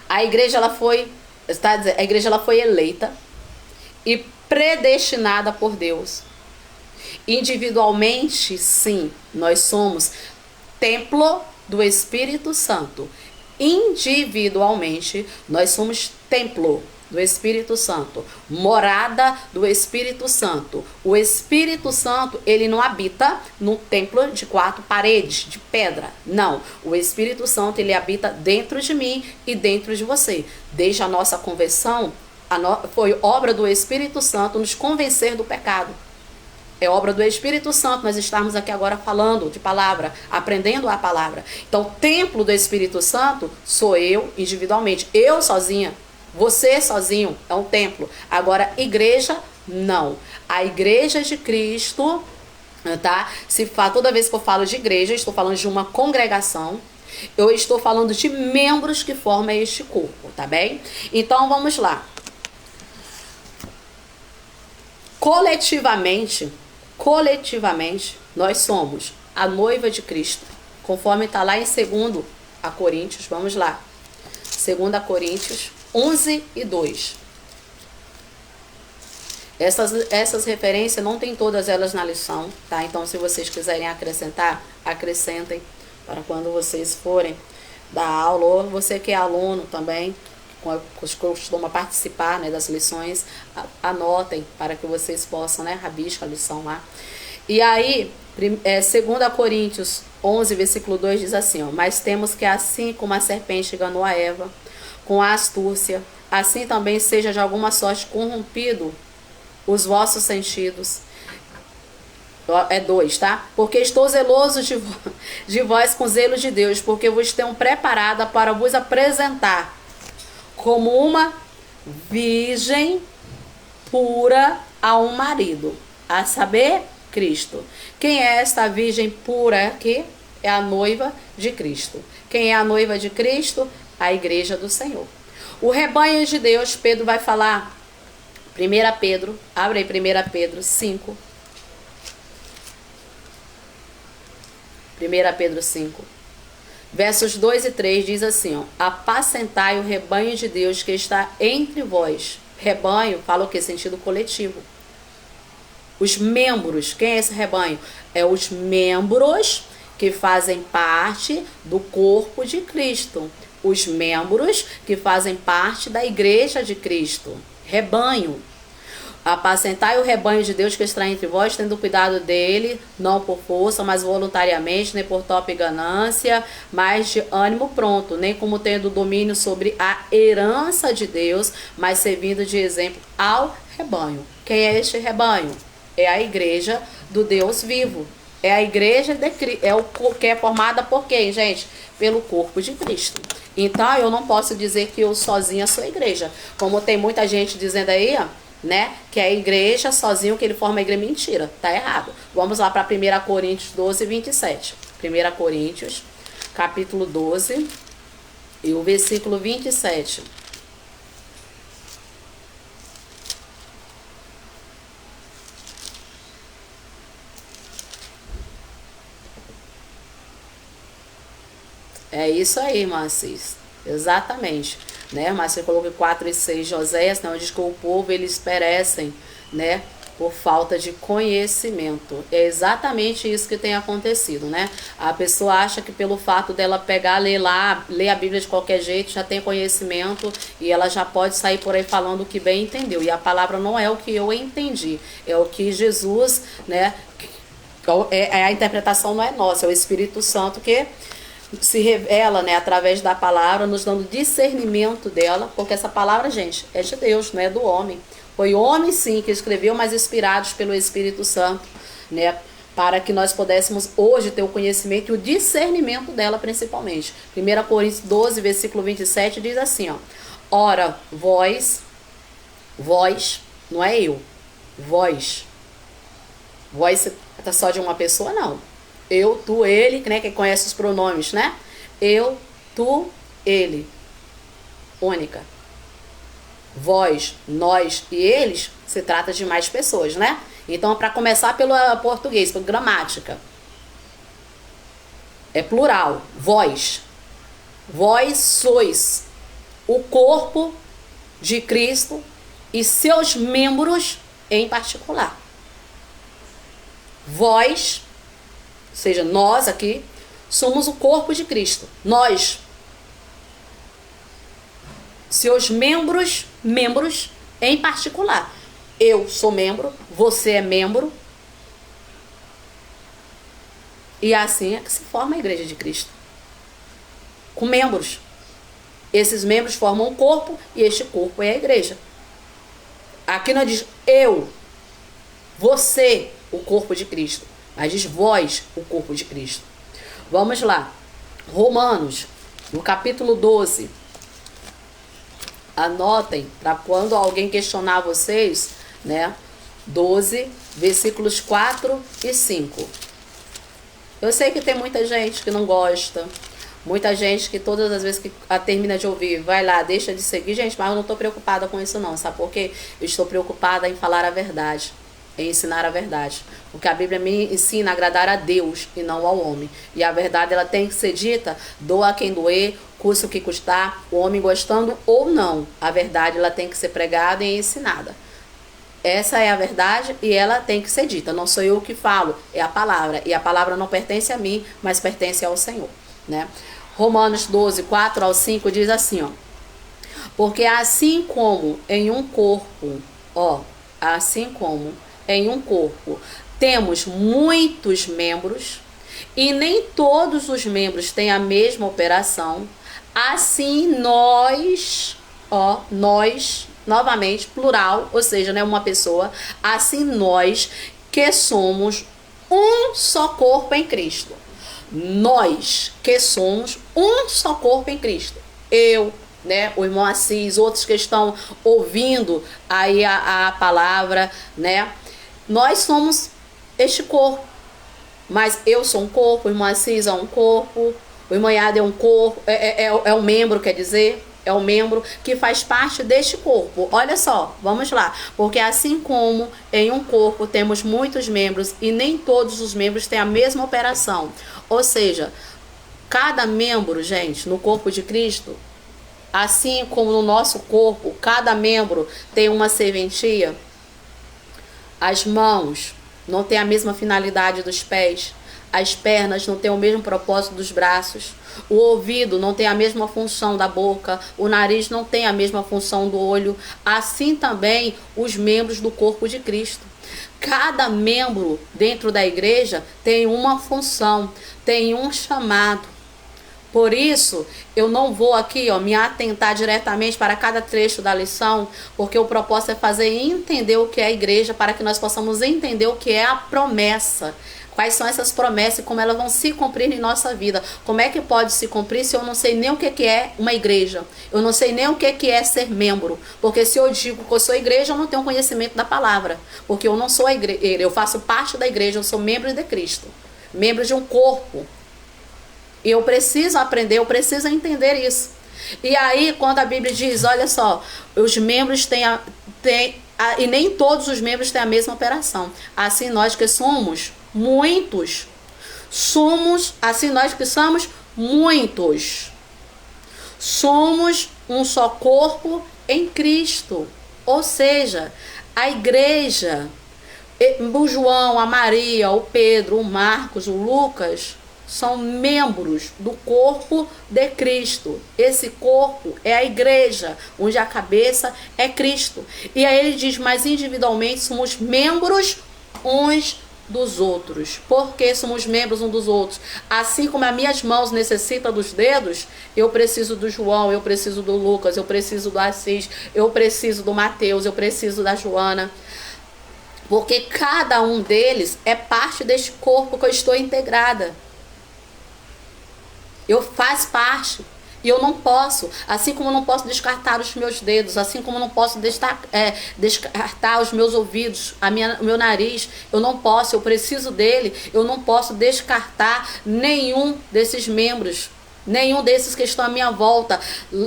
a igreja ela foi eleita e predestinada por Deus. Individualmente, sim, nós somos templo do Espírito Santo. Individualmente, nós somos templo do Espírito Santo, morada do Espírito Santo. O Espírito Santo, ele não habita num templo de 4 paredes, de pedra. Não, o Espírito Santo, ele habita dentro de mim e dentro de você. Desde a nossa conversão, foi obra do Espírito Santo nos convencer do pecado. É obra do Espírito Santo nós estamos aqui agora falando de palavra, aprendendo a palavra. Então, templo do Espírito Santo sou eu individualmente. Eu sozinha, você sozinho é um templo. Agora, igreja, não. A igreja de Cristo, tá? Toda vez que eu falo de igreja, eu estou falando de uma congregação. Eu estou falando de membros que formam este corpo, tá bem? Então, vamos lá. Coletivamente, nós somos a noiva de Cristo, conforme está lá em 2 Coríntios, vamos lá, 2 Coríntios 11:2. Essas referências não tem todas elas na lição, tá? Então, se vocês quiserem acrescentar, acrescentem, para quando vocês forem dar aula, ou você que é aluno também, costuma participar, né, das lições, anotem para que vocês possam, né, rabisca a lição lá. E aí, 2 Coríntios 11, versículo 2 diz assim, ó, mas temos que assim como a serpente enganou a Eva com a astúcia, assim também seja de alguma sorte corrompido os vossos sentidos. 2, tá? Porque estou zeloso de vós com zelo de Deus, porque vos tenho preparada para vos apresentar como uma virgem pura a um marido, a saber, Cristo. Quem é esta virgem pura aqui? É a noiva de Cristo. Quem é a noiva de Cristo? A igreja do Senhor. O rebanho de Deus, Pedro vai falar, 1 Pedro, abre aí 1 Pedro 5. 1 Pedro 5. Versos 2 e 3 diz assim, ó, apacentai o rebanho de Deus que está entre vós. Rebanho fala o que? Sentido coletivo. Os membros, quem é esse rebanho? É os membros que fazem parte do corpo de Cristo. Os membros que fazem parte da igreja de Cristo. Rebanho. Apacentai o rebanho de Deus que está entre vós, tendo cuidado dele, não por força, mas voluntariamente, nem por top ganância, mas de ânimo pronto, nem como tendo domínio sobre a herança de Deus, mas servindo de exemplo ao rebanho. Quem é este rebanho? É a igreja do Deus vivo. É a igreja de Cristo, que é formada por quem, gente? Pelo corpo de Cristo. Então, eu não posso dizer que eu sozinha sou a igreja. Como tem muita gente dizendo aí, né, que é a igreja sozinho, que ele forma a igreja. Mentira, tá errado. Vamos lá para 1 Coríntios 12, 27. 1 Coríntios, capítulo 12, e o versículo 27. É isso aí, Marcis. Exatamente. Né? Mas você colocou 4 e 6, Joséias, não, diz que o povo, eles perecem, né? Por falta de conhecimento. É exatamente isso que tem acontecido, né? A pessoa acha que pelo fato dela pegar, ler a Bíblia de qualquer jeito, já tem conhecimento e ela já pode sair por aí falando o que bem entendeu. E a palavra não é o que eu entendi, é o que Jesus, né? A interpretação não é nossa, é o Espírito Santo que se revela, né, através da palavra, nos dando discernimento dela, porque essa palavra, gente, é de Deus, não é do homem. Foi o homem, sim, que escreveu, mas inspirados pelo Espírito Santo, né, para que nós pudéssemos hoje ter o conhecimento e o discernimento dela, principalmente. 1 Coríntios 12, versículo 27, diz assim, ó, ora, vós, não é eu, vós tá só de uma pessoa, não. Eu, tu, ele, né, que conhece os pronomes, né? Eu, tu, ele. Única. Vós, nós e eles, se trata de mais pessoas, né? Então, para começar pelo português, pela gramática. É plural. Vós. Vós sois o corpo de Cristo e seus membros em particular. Vós, ou seja, nós aqui, somos o corpo de Cristo. Nós, seus membros em particular. Eu sou membro, você é membro. E assim é que se forma a igreja de Cristo. Com membros. Esses membros formam um corpo e este corpo é a igreja. Aqui não diz eu, você, o corpo de Cristo. Mas diz vós, o corpo de Cristo. Vamos lá. Romanos, no capítulo 12. Anotem, para quando alguém questionar vocês, né? 12, versículos 4 e 5. Eu sei que tem muita gente que não gosta. Muita gente que todas as vezes que termina de ouvir, vai lá, deixa de seguir. Gente, mas eu não estou preocupada com isso não. Sabe por quê? Eu estou preocupada em falar a verdade. Em ensinar a verdade, porque a Bíblia me ensina a agradar a Deus e não ao homem, e a verdade ela tem que ser dita, doa quem doer, custe o que custar, o homem gostando ou não, a verdade ela tem que ser pregada e ensinada. Essa é a verdade e ela tem que ser dita, não sou eu que falo, é a palavra, e a palavra não pertence a mim, mas pertence ao Senhor, né? Romanos 12, 4 ao 5 diz assim, ó, porque assim como em um corpo, assim como em um corpo temos muitos membros e nem todos os membros têm a mesma operação, assim nós, novamente, plural, ou seja, né, uma pessoa, assim nós que somos um só corpo em Cristo. Nós que somos um só corpo em Cristo. Eu, né, o irmão Assis, outros que estão ouvindo aí a palavra, né? Nós somos este corpo, mas eu sou um corpo, o irmão Assis é um corpo, o irmão Iada é um corpo, é um membro, quer dizer, é um membro que faz parte deste corpo. Olha só, vamos lá, porque assim como em um corpo temos muitos membros e nem todos os membros têm a mesma operação, ou seja, Cada membro, gente, no corpo de Cristo, assim como no nosso corpo, cada membro tem uma serventia. As mãos não têm a mesma finalidade dos pés. As pernas não têm o mesmo propósito dos braços. O ouvido não tem a mesma função da boca. O nariz não tem a mesma função do olho. Assim também os membros do corpo de Cristo. Cada membro dentro da igreja tem uma função, tem um chamado. Por isso, eu não vou aqui me atentar diretamente para cada trecho da lição, porque o propósito é fazer entender o que é a igreja, para que nós possamos entender o que é a promessa. Quais são essas promessas e como elas vão se cumprir em nossa vida. Como é que pode se cumprir se eu não sei nem o que é uma igreja? Eu não sei nem o que é ser membro. Porque se eu digo que eu sou igreja, eu não tenho conhecimento da palavra. Porque eu não sou a igreja, eu faço parte da igreja, eu sou membro de Cristo. Membro de um corpo. E eu preciso aprender, eu preciso entender isso. E aí, quando a Bíblia diz, olha só, os membros e nem todos os membros têm a mesma operação. Assim nós que somos muitos, somos um só corpo em Cristo. Ou seja, a igreja, o João, a Maria, o Pedro, o Marcos, o Lucas, são membros do corpo de Cristo. Esse corpo é a igreja, onde a cabeça é Cristo. E aí ele diz, mas individualmente somos membros uns dos outros. Porque somos membros uns dos outros. Assim como as minhas mãos necessitam dos dedos, eu preciso do João, eu preciso do Lucas, eu preciso do Assis, eu preciso do Mateus, eu preciso da Joana. Porque cada um deles é parte deste corpo que eu estou integrada. Eu faço parte. E eu não posso, assim como eu não posso descartar os meus dedos, assim como eu não posso descartar os meus ouvidos, o meu nariz, eu não posso, eu preciso dele, eu não posso descartar nenhum desses membros, nenhum desses que estão à minha volta,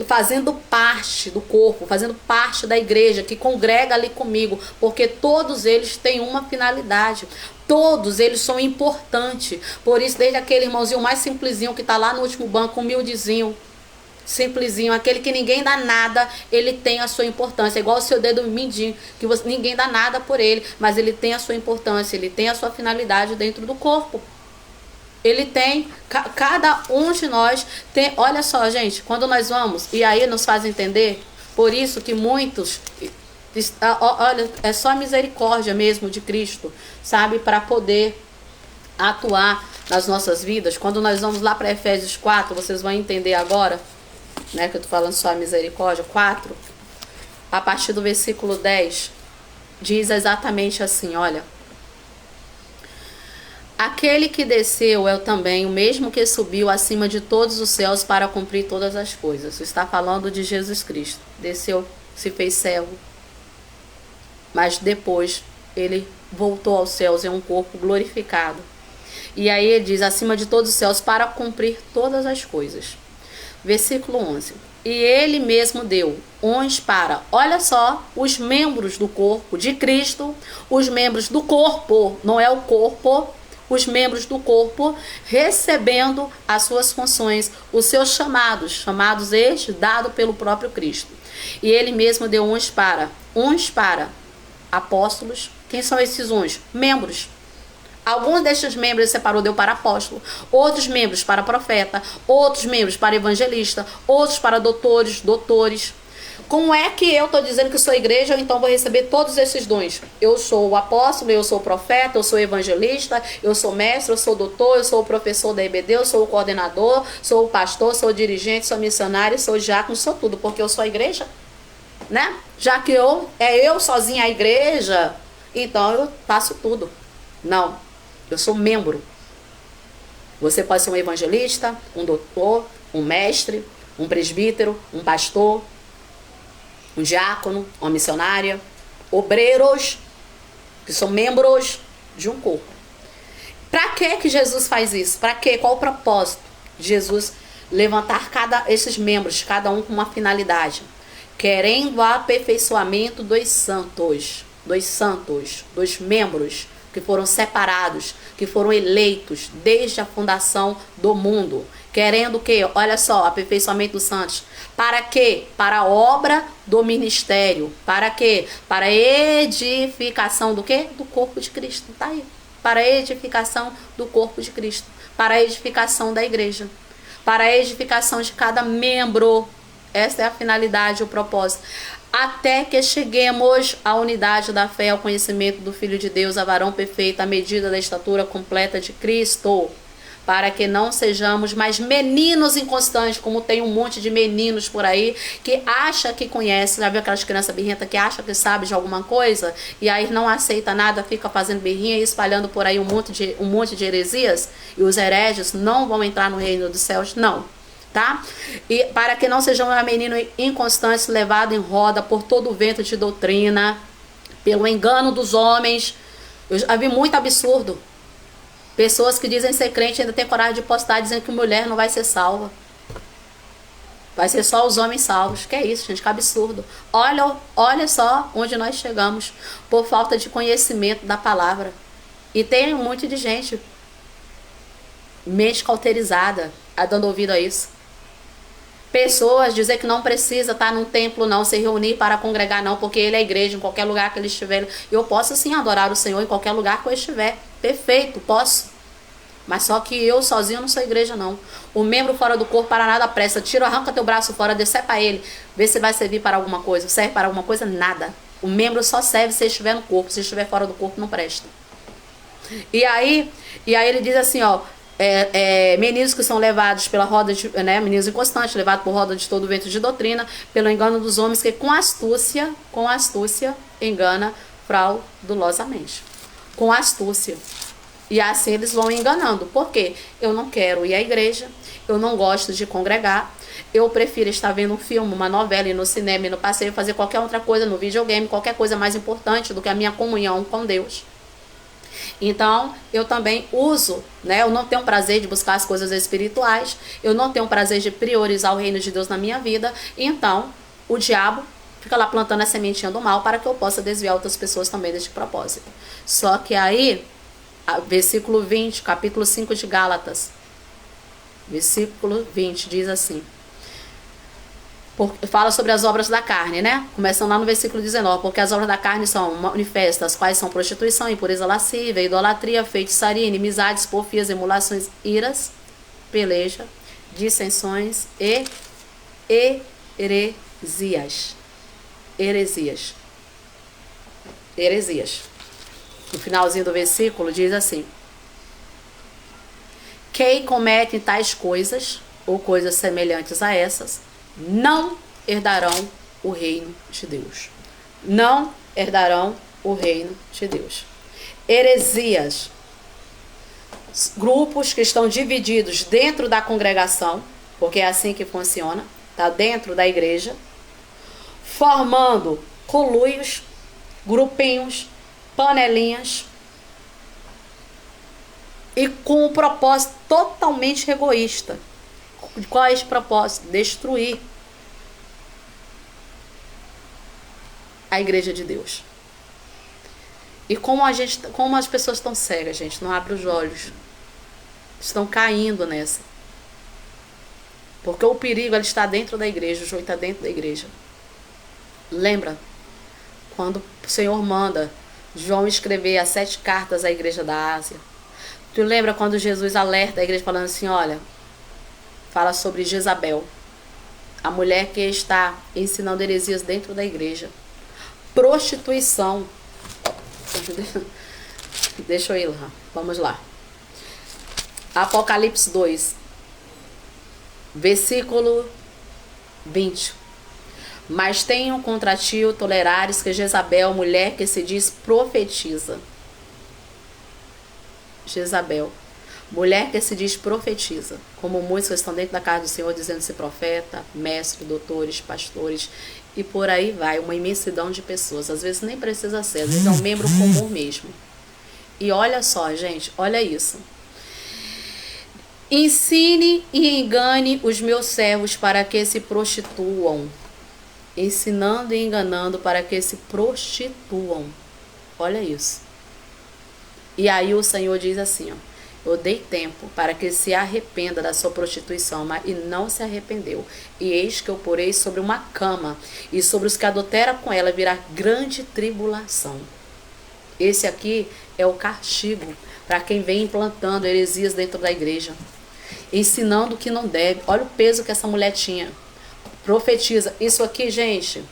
fazendo parte do corpo, fazendo parte da igreja, que congrega ali comigo, porque todos eles têm uma finalidade. Todos eles são importantes. Por isso, desde aquele irmãozinho mais simplesinho que está lá no último banco, humildezinho, simplesinho, aquele que ninguém dá nada, ele tem a sua importância. É igual o seu dedo mindinho, que ninguém dá nada por ele, mas ele tem a sua importância, ele tem a sua finalidade dentro do corpo. Ele tem, cada um de nós tem, olha só, gente, quando nós vamos, e aí nos faz entender, por isso que muitos, olha, é só a misericórdia mesmo de Cristo, sabe, para poder atuar nas nossas vidas. Quando nós vamos lá para Efésios 4, vocês vão entender agora, né, que eu tô falando só a misericórdia, 4, a partir do versículo 10, diz exatamente assim, olha: aquele que desceu é também o mesmo que subiu acima de todos os céus para cumprir todas as coisas. Está falando de Jesus Cristo. Desceu, se fez cego, mas depois ele voltou aos céus em um corpo glorificado. E aí ele diz, acima de todos os céus, para cumprir todas as coisas. Versículo 11. E ele mesmo deu uns para, olha só, os membros do corpo de Cristo, os membros do corpo, não é o corpo, os membros do corpo, recebendo as suas funções, os seus chamados estes dados pelo próprio Cristo. E ele mesmo deu uns para apóstolos. Quem são esses uns? Membros. Alguns destes membros ele separou, deu para apóstolo, outros membros para profeta, outros membros para evangelista, outros para doutores. Como é que eu estou dizendo que sou igreja, eu então vou receber todos esses dons? Eu sou o apóstolo, eu sou o profeta, eu sou o evangelista, eu sou mestre, eu sou o doutor, eu sou o professor da EBD, eu sou o coordenador, sou o pastor, sou o dirigente, sou missionário, sou o diácono, sou tudo, porque eu sou a igreja, né? Já que eu sozinha a igreja, então eu faço tudo. Não, eu sou membro. Você pode ser um evangelista, um doutor, um mestre, um presbítero, um pastor, um diácono, uma missionária, obreiros, que são membros de um corpo. Para que Jesus faz isso? Para quê? Qual o propósito de Jesus levantar esses membros, cada um com uma finalidade? Querendo o aperfeiçoamento dos santos, dos membros que foram separados, que foram eleitos desde a fundação do mundo, Querendo o quê? Olha só, aperfeiçoamento dos santos. Para quê? Para a obra do ministério. Para quê? Para a edificação do quê? Do corpo de Cristo. Tá aí. Para a edificação do corpo de Cristo. Para a edificação da igreja. Para a edificação de cada membro. Essa é a finalidade, o propósito. Até que cheguemos à unidade da fé, ao conhecimento do Filho de Deus, a varão perfeito, à medida da estatura completa de Cristo. Para que não sejamos mais meninos inconstantes, como tem um monte de meninos por aí, que acha que conhece, já viu aquelas crianças birrentas que acha que sabe de alguma coisa, e aí não aceita nada, fica fazendo birrinha e espalhando por aí um monte de heresias, e os hereges não vão entrar no reino dos céus, não. Tá? E para que não sejamos meninos inconstantes, levados em roda por todo o vento de doutrina, pelo engano dos homens. Eu já vi muito absurdo. Pessoas que dizem ser crente ainda tem coragem de postar dizendo que mulher não vai ser salva. Vai ser só os homens salvos. Que é isso, gente? Que absurdo. Olha só onde nós chegamos por falta de conhecimento da palavra. E tem um monte de gente, mente cauterizada, dando ouvido a isso. Pessoas dizer que não precisa estar num templo não, se reunir para congregar não, porque ele é igreja, em qualquer lugar que ele estiver. Eu posso sim adorar o Senhor em qualquer lugar que eu estiver. Perfeito, posso. Mas só que eu sozinho não sou igreja não. O membro fora do corpo para nada presta. Tira, arranca teu braço fora, decepa ele. Vê se vai servir para alguma coisa. Serve para alguma coisa? Nada. O membro só serve se estiver no corpo. Se estiver fora do corpo, não presta. E aí ele diz assim, ó. Meninos que são levados pela roda de, meninos inconstantes, levados por roda de todo o vento de doutrina, pelo engano dos homens que com astúcia engana fraudulosamente. Com astúcia. E assim eles vão enganando. Por quê? Eu não quero ir à igreja, eu não gosto de congregar, eu prefiro estar vendo um filme, uma novela, ir no cinema, ir no passeio, fazer qualquer outra coisa, no videogame, qualquer coisa mais importante do que a minha comunhão com Deus. Então, eu também uso, eu não tenho prazer de buscar as coisas espirituais, eu não tenho prazer de priorizar o reino de Deus na minha vida, então o diabo fica lá plantando a sementinha do mal para que eu possa desviar outras pessoas também deste propósito. Só que aí, versículo 20, capítulo 5 de Gálatas, versículo 20, diz assim, fala sobre as obras da carne, Começam lá no versículo 19, porque as obras da carne são manifestas, quais são prostituição, impureza lascívia, idolatria, feitiçaria, inimizades, porfias, emulações, iras, peleja, dissensões e heresias. No finalzinho do versículo diz assim: quem comete tais coisas, ou coisas semelhantes a essas, não herdarão o reino de Deus. Não herdarão o reino de Deus. Heresias. Grupos que estão divididos dentro da congregação, porque é assim que funciona, tá dentro da igreja, formando coluios, grupinhos, panelinhas, e com um propósito totalmente egoísta. Qual é esse propósito? Destruir a igreja de Deus. E como as pessoas estão cegas, gente, não abrem os olhos, estão caindo nessa. Porque o perigo ele está dentro da igreja, o joio está dentro da igreja. Lembra quando o Senhor manda João escrever as 7 cartas à igreja da Ásia? Tu lembra quando Jesus alerta a igreja falando assim, olha, fala sobre Jezabel, a mulher que está ensinando heresias dentro da igreja. Prostituição. Deixa eu ir lá. Vamos lá. Apocalipse 2, versículo 20. Mas tenham contra ti o tolerares que Jezabel, mulher que se diz profetiza. Jezabel, mulher que se diz profetiza, como muitos que estão dentro da casa do Senhor dizendo-se profeta, mestre, doutores, pastores, e por aí vai, uma imensidão de pessoas. Às vezes nem precisa ser, às vezes é um membro comum mesmo. E olha só, gente, olha isso. Ensine e engane os meus servos para que se prostituam. Ensinando e enganando para que se prostituam. Olha isso. E aí o Senhor diz assim, ó, eu dei tempo para que se arrependa da sua prostituição, e não se arrependeu. E eis que eu porei sobre uma cama, e sobre os que adulteram com ela virá grande tribulação. Esse aqui é o castigo para quem vem implantando heresias dentro da igreja, ensinando o que não deve. Olha o peso que essa mulher tinha. Profetiza. Isso aqui, gente,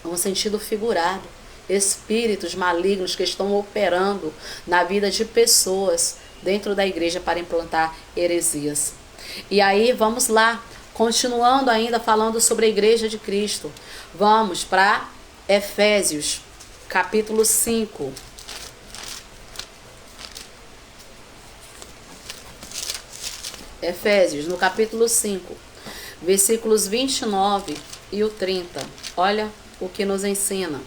é um sentido figurado. Espíritos malignos que estão operando na vida de pessoas dentro da igreja para implantar heresias. E aí, vamos lá, continuando ainda falando sobre a igreja de Cristo. Vamos para Efésios, capítulo 5. Efésios, no capítulo 5, versículos 29 e o 30. Olha o que nos ensina.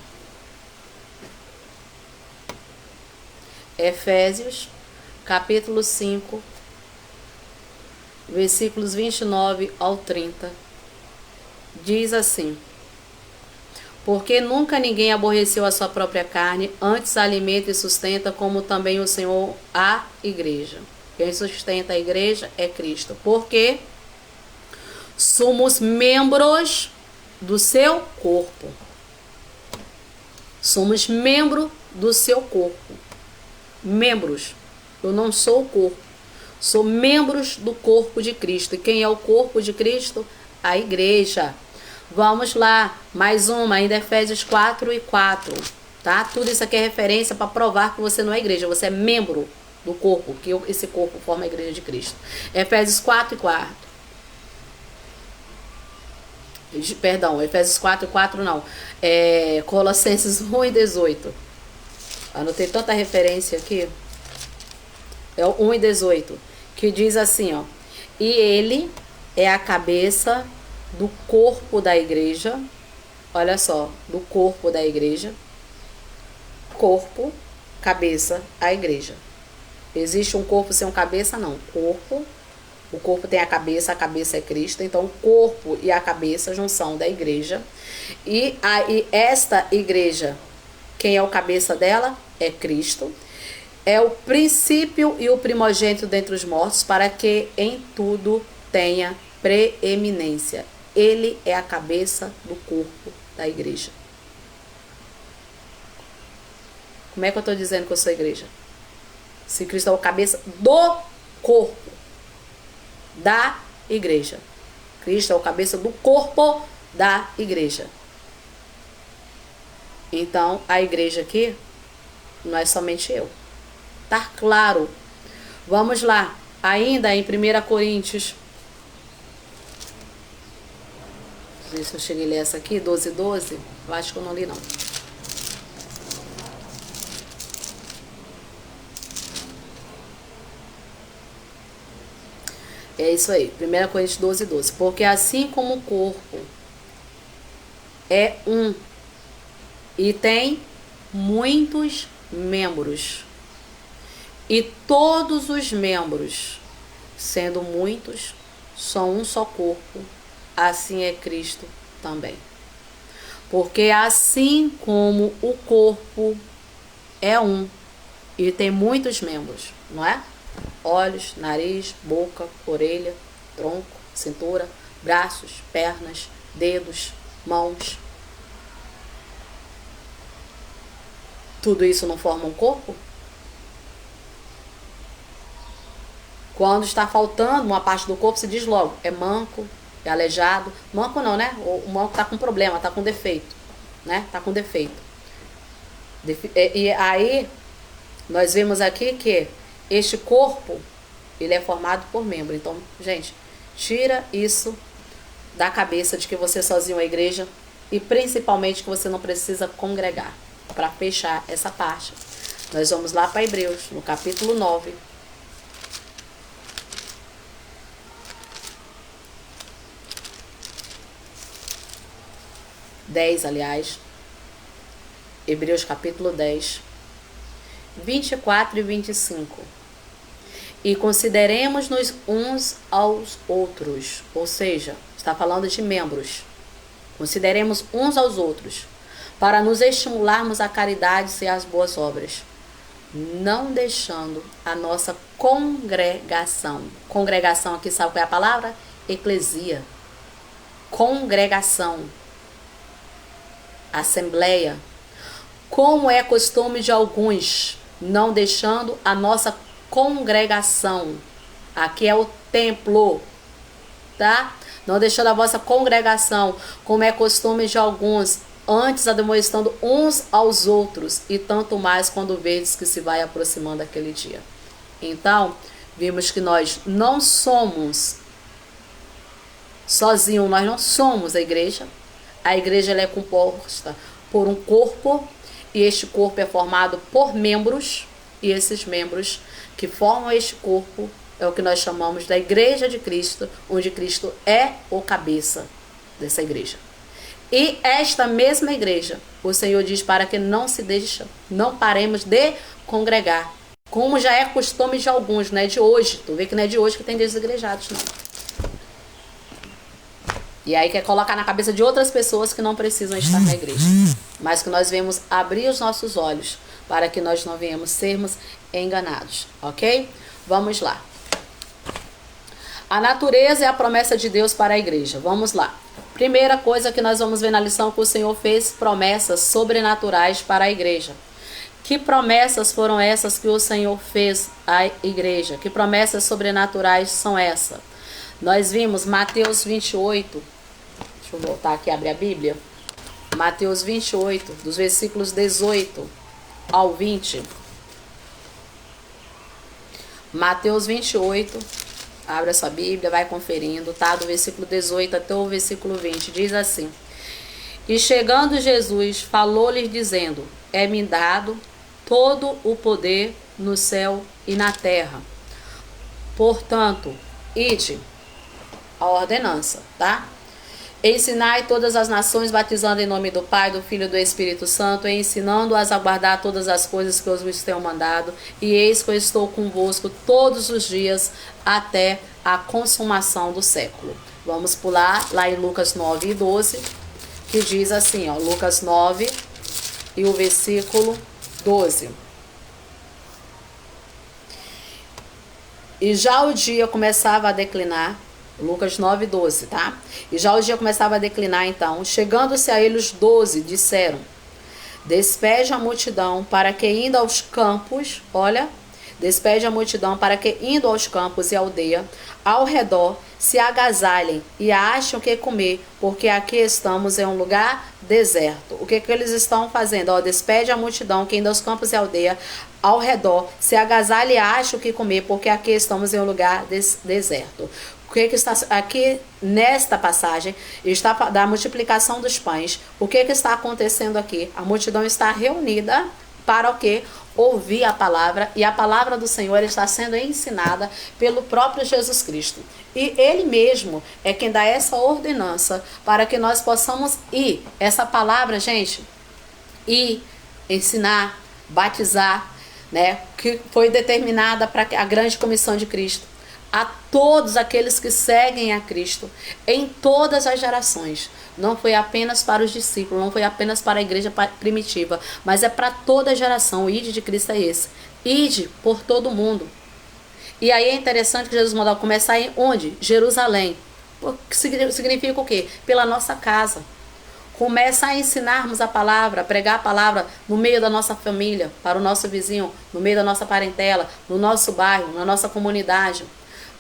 Efésios, capítulo 5, versículos 29 ao 30. Diz assim: porque nunca ninguém aborreceu a sua própria carne, antes alimenta e sustenta, como também o Senhor a igreja. Quem sustenta a igreja é Cristo. Porque somos membros do seu corpo. Somos membro do seu corpo. Membros. Eu não sou o corpo. Sou membros do corpo de Cristo. E quem é o corpo de Cristo? A igreja. Vamos lá. Mais uma. Ainda Efésios 4 e 4. Tá? Tudo isso aqui é referência para provar que você não é igreja. Você é membro do corpo. Que esse corpo forma a igreja de Cristo. Efésios 4 e 4. Perdão. Efésios 4 e 4 não. Colossenses 1 e 18. Anotei tanta referência aqui. É o 1 e 18. Que diz assim, ó. E ele é a cabeça do corpo da igreja. Olha só. Do corpo da igreja. Corpo, cabeça, a igreja. Existe um corpo sem cabeça? Não. Corpo. O corpo tem a cabeça é Cristo. Então, o corpo e a cabeça, junção da igreja. E esta igreja, quem é o cabeça dela? É Cristo. É o princípio e o primogênito dentre os mortos, para que em tudo tenha preeminência. Ele é a cabeça do corpo da igreja. Como é que eu estou dizendo que eu sou igreja? Se Cristo é o cabeça do corpo da igreja. Cristo é o cabeça do corpo da igreja. Então, a igreja aqui não é somente eu. Tá claro? Vamos lá. Ainda em 1 Coríntios. Não sei se eu cheguei a ler essa aqui, 12, 12. Eu acho que eu não li, não. É isso aí. 1 Coríntios 12, 12. Porque assim como o corpo é um e tem muitos membros, e todos os membros, sendo muitos, são um só corpo, assim é Cristo também. Porque assim como o corpo é um e tem muitos membros, não é? Olhos, nariz, boca, orelha, tronco, cintura, braços, pernas, dedos, mãos. Tudo isso não forma um corpo? Quando está faltando uma parte do corpo, se diz logo, é manco, é aleijado. Manco não, né? O manco está com problema, está com defeito, né? Está com defeito. E aí, nós vemos aqui que este corpo, ele é formado por membro. Então, gente, tira isso da cabeça de que você sozinho é a igreja e principalmente que você não precisa congregar. Para fechar essa parte, nós vamos lá para Hebreus, no capítulo 9. Hebreus capítulo 10, 24 e 25. E consideremos-nos uns aos outros, ou seja, está falando de membros. Consideremos uns aos outros, para nos estimularmos à caridade e às boas obras. não deixando a nossa congregação. Congregação aqui, sabe qual é a palavra? Eclesia. Congregação. Assembleia. Como é costume de alguns, não deixando a nossa congregação. Aqui é o templo, tá? Não deixando a vossa congregação, como é costume de alguns, antes admoestando uns aos outros, e tanto mais quando vedes que se vai aproximando aquele dia. Então, vimos que nós não somos sozinhos, nós não somos a igreja. A igreja ela é composta por um corpo, e este corpo é formado por membros, e esses membros que formam este corpo é o que nós chamamos da igreja de Cristo, onde Cristo é o cabeça dessa igreja. E esta mesma igreja, o Senhor diz para que não paremos de congregar. Como já é costume de alguns, não é de hoje. Tu vê que não é de hoje que tem desigrejados, não. E aí quer colocar na cabeça de outras pessoas que não precisam estar na igreja. Mas que nós venhamos abrir os nossos olhos para que nós não venhamos sermos enganados, ok? Vamos lá. A natureza é a promessa de Deus para a igreja. Vamos lá. Primeira coisa que nós vamos ver na lição, que o Senhor fez promessas sobrenaturais para a igreja. Que promessas foram essas que o Senhor fez à igreja? Que promessas sobrenaturais são essas? Nós vimos Mateus 28. Deixa eu voltar aqui e abrir a Bíblia. Mateus 28, dos versículos 18 ao 20. Mateus 28, abre a sua Bíblia, vai conferindo, tá? Do versículo 18 até o versículo 20, diz assim: E chegando Jesus, falou-lhes dizendo: É-me dado todo o poder no céu e na terra. Portanto, ide, a ordenança, tá? Ensinai todas as nações, batizando em nome do Pai, do Filho e do Espírito Santo, e ensinando-as a guardar todas as coisas que eu vos tenho mandado. E eis que eu estou convosco todos os dias até a consumação do século. Vamos pular lá em Lucas 9 e 12, que diz assim, ó, Lucas 9 e o versículo 12. E já o dia começava a declinar. Lucas 9, 12, tá? E já o dia começava a declinar, então. Chegando-se a ele os 12, disseram: Despede a multidão para que indo aos campos, olha, despede a multidão para que indo aos campos e aldeia, ao redor, se agasalhem e acham o que comer, porque aqui estamos em um lugar deserto. O que eles estão fazendo? Ó, despede a multidão que indo aos campos e aldeia, ao redor, se agasalhem e acham o que comer, porque aqui estamos em um lugar deserto. O que está aqui nesta passagem está da multiplicação dos pães. O que está acontecendo aqui? A multidão está reunida para o quê? Ouvir a palavra, e a palavra do Senhor está sendo ensinada pelo próprio Jesus Cristo. E Ele mesmo é quem dá essa ordenança para que nós possamos ir. Essa palavra, gente, ir, ensinar, batizar, né? Que foi determinada para a grande comissão de Cristo. A todos aqueles que seguem a Cristo, em todas as gerações. Não foi apenas para os discípulos, não foi apenas para a igreja primitiva, mas é para toda a geração. O ide de Cristo é esse. Ide por todo mundo. E aí é interessante que Jesus mandou começar em onde? Jerusalém. Que significa o quê? Pela nossa casa. Começa a ensinarmos a palavra, a pregar a palavra no meio da nossa família, para o nosso vizinho, no meio da nossa parentela, no nosso bairro, na nossa comunidade,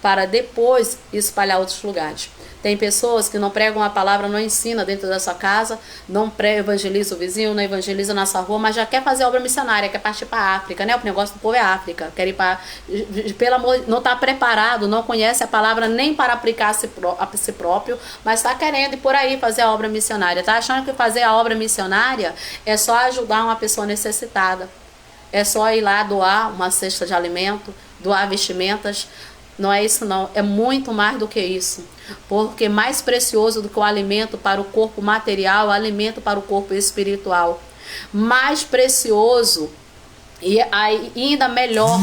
para depois espalhar outros lugares. Tem pessoas que não pregam a palavra, não ensina dentro da sua casa, não evangeliza o vizinho, não evangeliza na sua rua, mas já quer fazer obra missionária, quer partir para a África, né? O negócio do povo é a África, quer ir para, pelo amor, não está preparado, não conhece a palavra nem para aplicar a si próprio, mas está querendo ir por aí fazer a obra missionária. Está achando que fazer a obra missionária é só ajudar uma pessoa necessitada, é só ir lá doar uma cesta de alimento, doar vestimentas. Não é isso não, é muito mais do que isso. Porque mais precioso do que o alimento para o corpo material, o alimento para o corpo espiritual. Mais precioso e ainda melhor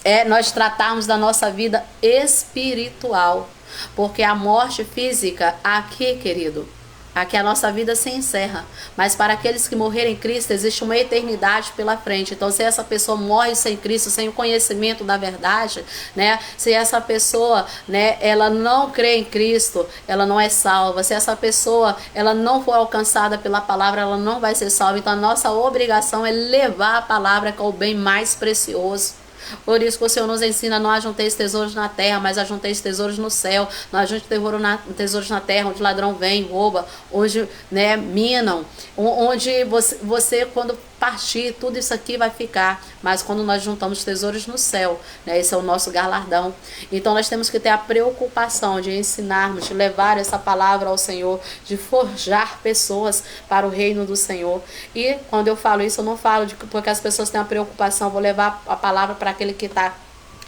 é nós tratarmos da nossa vida espiritual. Porque a morte física aqui, querido, Aqui a nossa vida se encerra, mas para aqueles que morrerem em Cristo existe uma eternidade pela frente. Então, se essa pessoa morre sem Cristo, sem o conhecimento da verdade, né? Se essa pessoa, né, ela não crê em Cristo, ela não é salva. Se essa pessoa, ela não for alcançada pela palavra, ela não vai ser salva. Então, a nossa obrigação é levar a palavra, que é o bem mais precioso. Por isso que o Senhor nos ensina: não ajunteis tesouros na terra, mas ajunteis tesouros no céu. Não ajunte tesouros na terra, onde ladrão vem, rouba, onde, né, minam, onde você quando partir, tudo isso aqui vai ficar. Mas quando nós juntamos tesouros no céu, né, esse é o nosso galardão. Então nós temos que ter a preocupação de ensinarmos, de levar essa palavra ao Senhor, de forjar pessoas para o reino do Senhor. E quando eu falo isso, eu não falo porque as pessoas têm a preocupação, vou levar a palavra para aquele que está,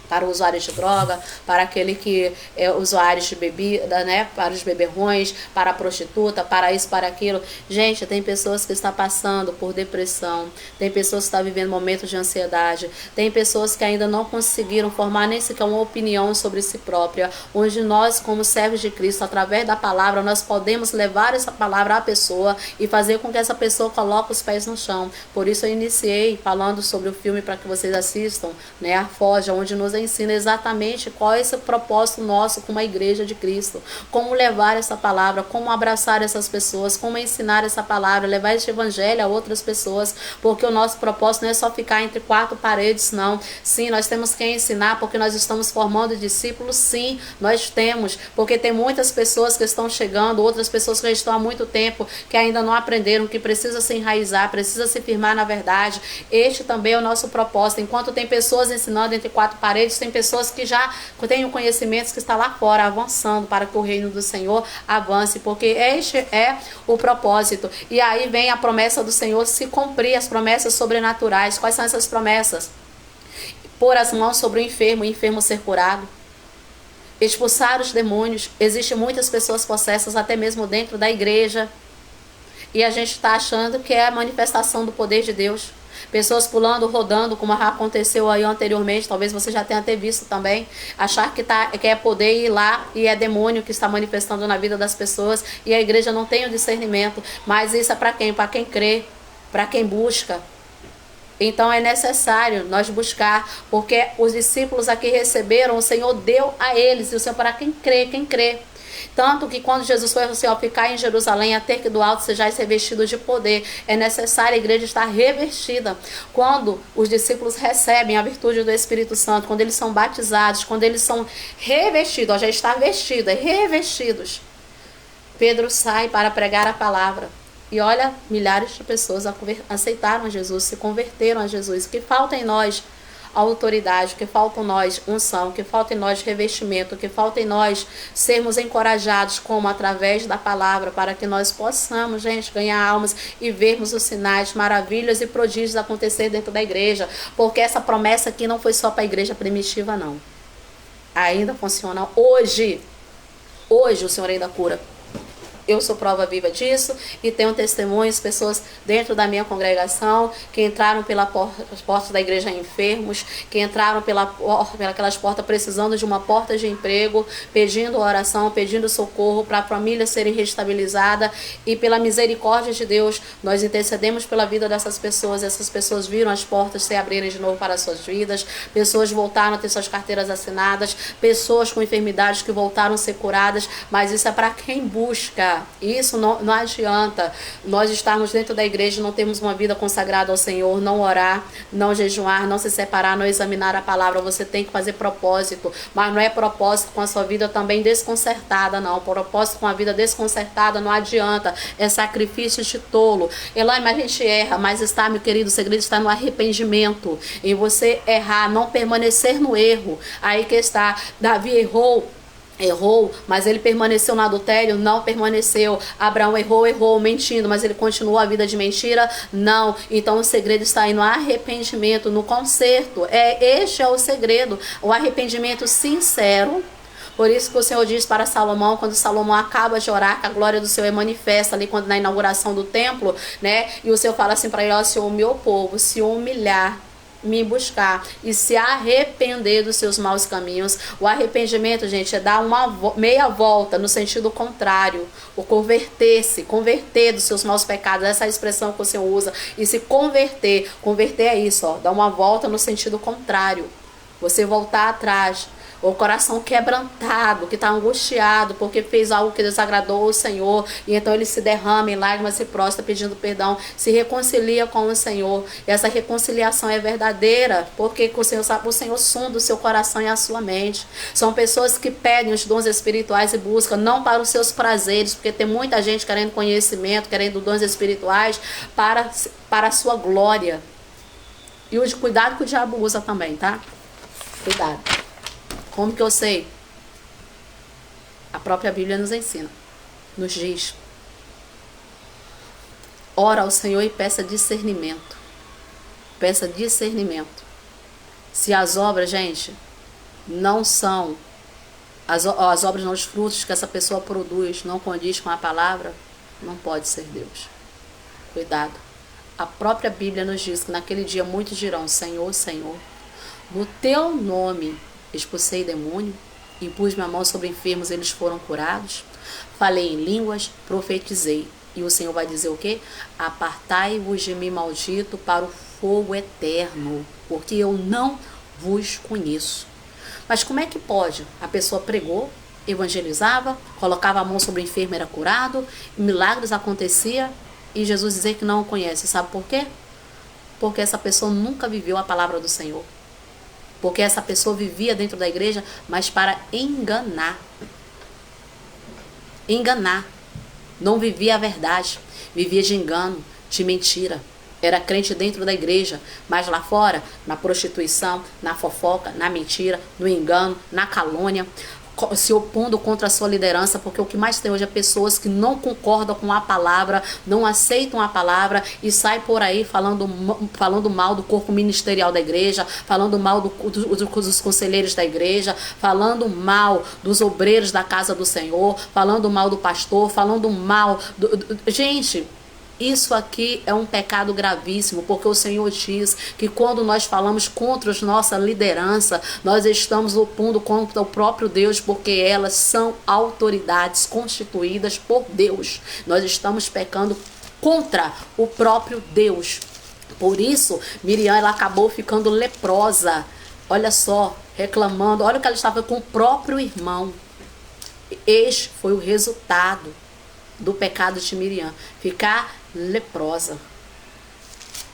para usuários de droga, para aquele que é usuários de bebida, né, para os beberrões, para a prostituta, para isso, para aquilo. Gente, tem pessoas que estão passando por depressão, tem pessoas que estão vivendo momentos de ansiedade, tem pessoas que ainda não conseguiram formar nem sequer uma opinião sobre si própria, onde nós, como servos de Cristo, através da palavra, nós podemos levar essa palavra à pessoa e fazer com que essa pessoa coloque os pés no chão. Por isso eu iniciei falando sobre o filme para que vocês assistam, né, A Forja, onde nos ensina exatamente qual é esse propósito nosso como a igreja de Cristo, como levar essa palavra, como abraçar essas pessoas, como ensinar essa palavra, levar este evangelho a outras pessoas, porque o nosso propósito não é só ficar entre quatro paredes, não. Sim, nós temos que ensinar, porque nós estamos formando discípulos, sim, nós temos, porque tem muitas pessoas que estão chegando, outras pessoas que já estão há muito tempo, que ainda não aprenderam, que precisa se enraizar, precisa se firmar na verdade. Este também é o nosso propósito. Enquanto tem pessoas ensinando entre quatro paredes, tem pessoas que já têm o conhecimento, que está lá fora avançando para que o reino do Senhor avance, porque este é o propósito. E aí vem a promessa do Senhor se cumprir, as promessas sobrenaturais. Quais são essas promessas? Pôr as mãos sobre o enfermo ser curado, expulsar os demônios. Existem muitas pessoas possessas até mesmo dentro da igreja, e a gente está achando que é a manifestação do poder de Deus. Pessoas pulando, rodando, como aconteceu aí anteriormente, talvez você já tenha até visto também, achar que é poder ir lá e é demônio que está manifestando na vida das pessoas, e a igreja não tem o discernimento. Mas isso é para quem? Para quem crê, para quem busca. Então é necessário nós buscar, porque os discípulos aqui receberam, o Senhor deu a eles, e o Senhor para quem crê. Tanto que quando Jesus foi assim, ao ficar em Jerusalém, até que do alto sejais revestidos de poder, é necessário a igreja estar revestida. Quando os discípulos recebem a virtude do Espírito Santo, quando eles são batizados, quando eles são revestidos, já está vestido, revestidos, Pedro sai para pregar a palavra. E olha, milhares de pessoas aceitaram a Jesus, se converteram a Jesus. O que falta em nós? Autoridade, que falta em nós unção, que falta em nós revestimento, que falta em nós sermos encorajados como através da palavra, para que nós possamos, gente, ganhar almas e vermos os sinais, maravilhas e prodígios acontecer dentro da igreja, porque essa promessa aqui não foi só para a igreja primitiva, não. Ainda funciona hoje o Senhor ainda cura. Eu sou prova viva disso e tenho testemunhos, pessoas dentro da minha congregação que entraram pelas portas da igreja enfermos, que entraram pelas portas precisando de uma porta de emprego, pedindo oração, pedindo socorro para a família serem restabilizada, e pela misericórdia de Deus nós intercedemos pela vida dessas pessoas. Essas pessoas viram as portas se abrirem de novo para as suas vidas, pessoas voltaram a ter suas carteiras assinadas, pessoas com enfermidades que voltaram a ser curadas. Mas isso é para quem busca. Isso não adianta nós estarmos dentro da igreja, não termos uma vida consagrada ao Senhor, não orar, não jejuar, não se separar, não examinar a palavra. Você tem que fazer propósito, mas não é propósito com a sua vida também desconcertada, não. Propósito com a vida desconcertada não adianta, é sacrifício de tolo. Elaine, mas a gente erra, mas está, meu querido, o segredo está no arrependimento, em você errar, não permanecer no erro. Aí que está, Davi errou, mas ele permaneceu no adultério? Não permaneceu. Abraão errou mentindo, mas ele continuou a vida de mentira? Não. Então o segredo está aí no arrependimento, no conserto. Este é o segredo, o arrependimento sincero. Por isso que o Senhor diz para Salomão, quando Salomão acaba de orar, que a glória do Senhor é manifesta ali quando na inauguração do templo, né? E o Senhor fala assim para ele: ó, se o meu povo se humilhar, me buscar e se arrepender dos seus maus caminhos. O arrependimento, gente, é dar uma meia volta no sentido contrário. O converter dos seus maus pecados, essa é a expressão que o Senhor usa. E se converter, converter é isso, ó, dar uma volta no sentido contrário. Você voltar atrás. O coração quebrantado, que está angustiado porque fez algo que desagradou o Senhor, e então ele se derrama em lágrimas, se prostra pedindo perdão, se reconcilia com o Senhor. E essa reconciliação é verdadeira, porque o Senhor sonda o seu coração e a sua mente. São pessoas que pedem os dons espirituais e buscam não para os seus prazeres, porque tem muita gente querendo conhecimento, querendo dons espirituais para a sua glória. E o cuidado que o diabo usa também, tá? Cuidado. Como que eu sei? A própria Bíblia nos ensina, nos diz. Ora ao Senhor e peça discernimento. Peça discernimento. Se as obras, gente, não são, as obras não, os frutos que essa pessoa produz não condiz com a palavra, não pode ser Deus. Cuidado. A própria Bíblia nos diz que naquele dia muitos dirão: Senhor, Senhor, no teu nome expulsei demônio, impus minha mão sobre enfermos, eles foram curados, falei em línguas, profetizei. E o Senhor vai dizer o quê? Apartai-vos de mim, maldito, para o fogo eterno, porque eu não vos conheço. Mas como é que pode? A pessoa pregou, evangelizava, colocava a mão sobre o enfermo, era curado, milagres acontecia, e Jesus dizer que não o conhece. Sabe por quê? Porque essa pessoa nunca viveu a palavra do Senhor. Porque essa pessoa vivia dentro da igreja, mas para enganar. Enganar. Não vivia a verdade. Vivia de engano, de mentira. Era crente dentro da igreja, mas lá fora, na prostituição, na fofoca, na mentira, no engano, na calúnia, se opondo contra a sua liderança, porque o que mais tem hoje é pessoas que não concordam com a palavra, não aceitam a palavra e saem por aí falando mal do corpo ministerial da igreja, falando mal dos conselheiros da igreja, falando mal dos obreiros da casa do Senhor, falando mal do pastor, falando mal Gente, isso aqui é um pecado gravíssimo, porque o Senhor diz que quando nós falamos contra a nossa liderança, nós estamos opondo contra o próprio Deus, porque elas são autoridades constituídas por Deus. Nós estamos pecando contra o próprio Deus. Por isso, Miriam, ela acabou ficando leprosa. Olha só, reclamando. Olha o que ela estava com o próprio irmão. Este foi o resultado do pecado de Miriam, ficar leprosa.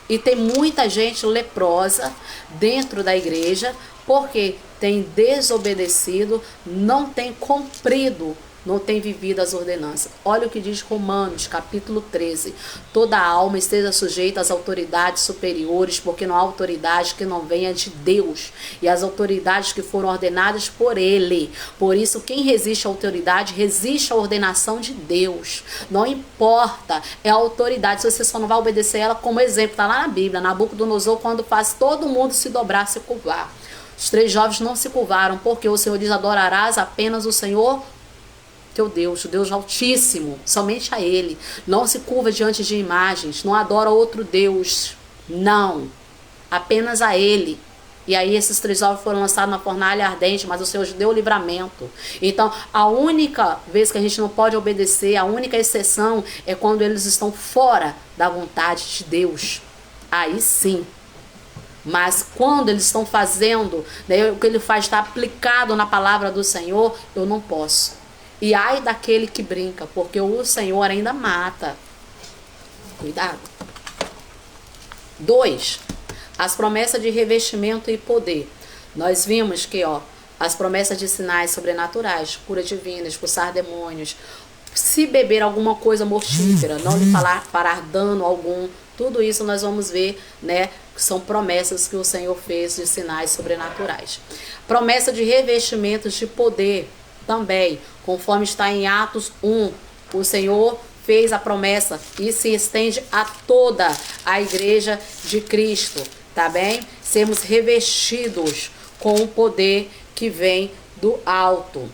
E tem muita gente leprosa dentro da igreja porque tem desobedecido, não tem cumprido, não tem vivido as ordenanças. Olha o que diz Romanos, capítulo 13. Toda alma esteja sujeita às autoridades superiores, porque não há autoridade que não venha de Deus, e as autoridades que foram ordenadas por Ele. Por isso, quem resiste à autoridade, resiste à ordenação de Deus. Não importa, é a autoridade, você só não vai obedecer ela. Como exemplo, está lá na Bíblia, Nabucodonosor, quando faz todo mundo se dobrar, se curvar. Os 3 jovens não se curvaram, porque o Senhor diz: adorarás apenas o Senhor teu Deus, o Deus Altíssimo, somente a Ele. Não se curva diante de imagens, não adora outro Deus, não, apenas a Ele. E aí esses 3 jovens foram lançados na fornalha ardente, mas o Senhor deu o livramento. Então, a única vez que a gente não pode obedecer, a única exceção é quando eles estão fora da vontade de Deus. Aí sim. Mas quando eles estão fazendo, né, o que ele faz está aplicado na palavra do Senhor, eu não posso. E ai daquele que brinca, porque o Senhor ainda mata. Cuidado. 2. As promessas de revestimento e poder. Nós vimos que, as promessas de sinais sobrenaturais, cura divina, expulsar demônios, se beber alguma coisa mortífera, não lhe fará dano algum. Tudo isso nós vamos ver, né? Que são promessas que o Senhor fez de sinais sobrenaturais. Promessa de revestimentos de poder. Também, conforme está em Atos 1, o Senhor fez a promessa e se estende a toda a igreja de Cristo, tá bem? Sermos revestidos com o poder que vem do alto.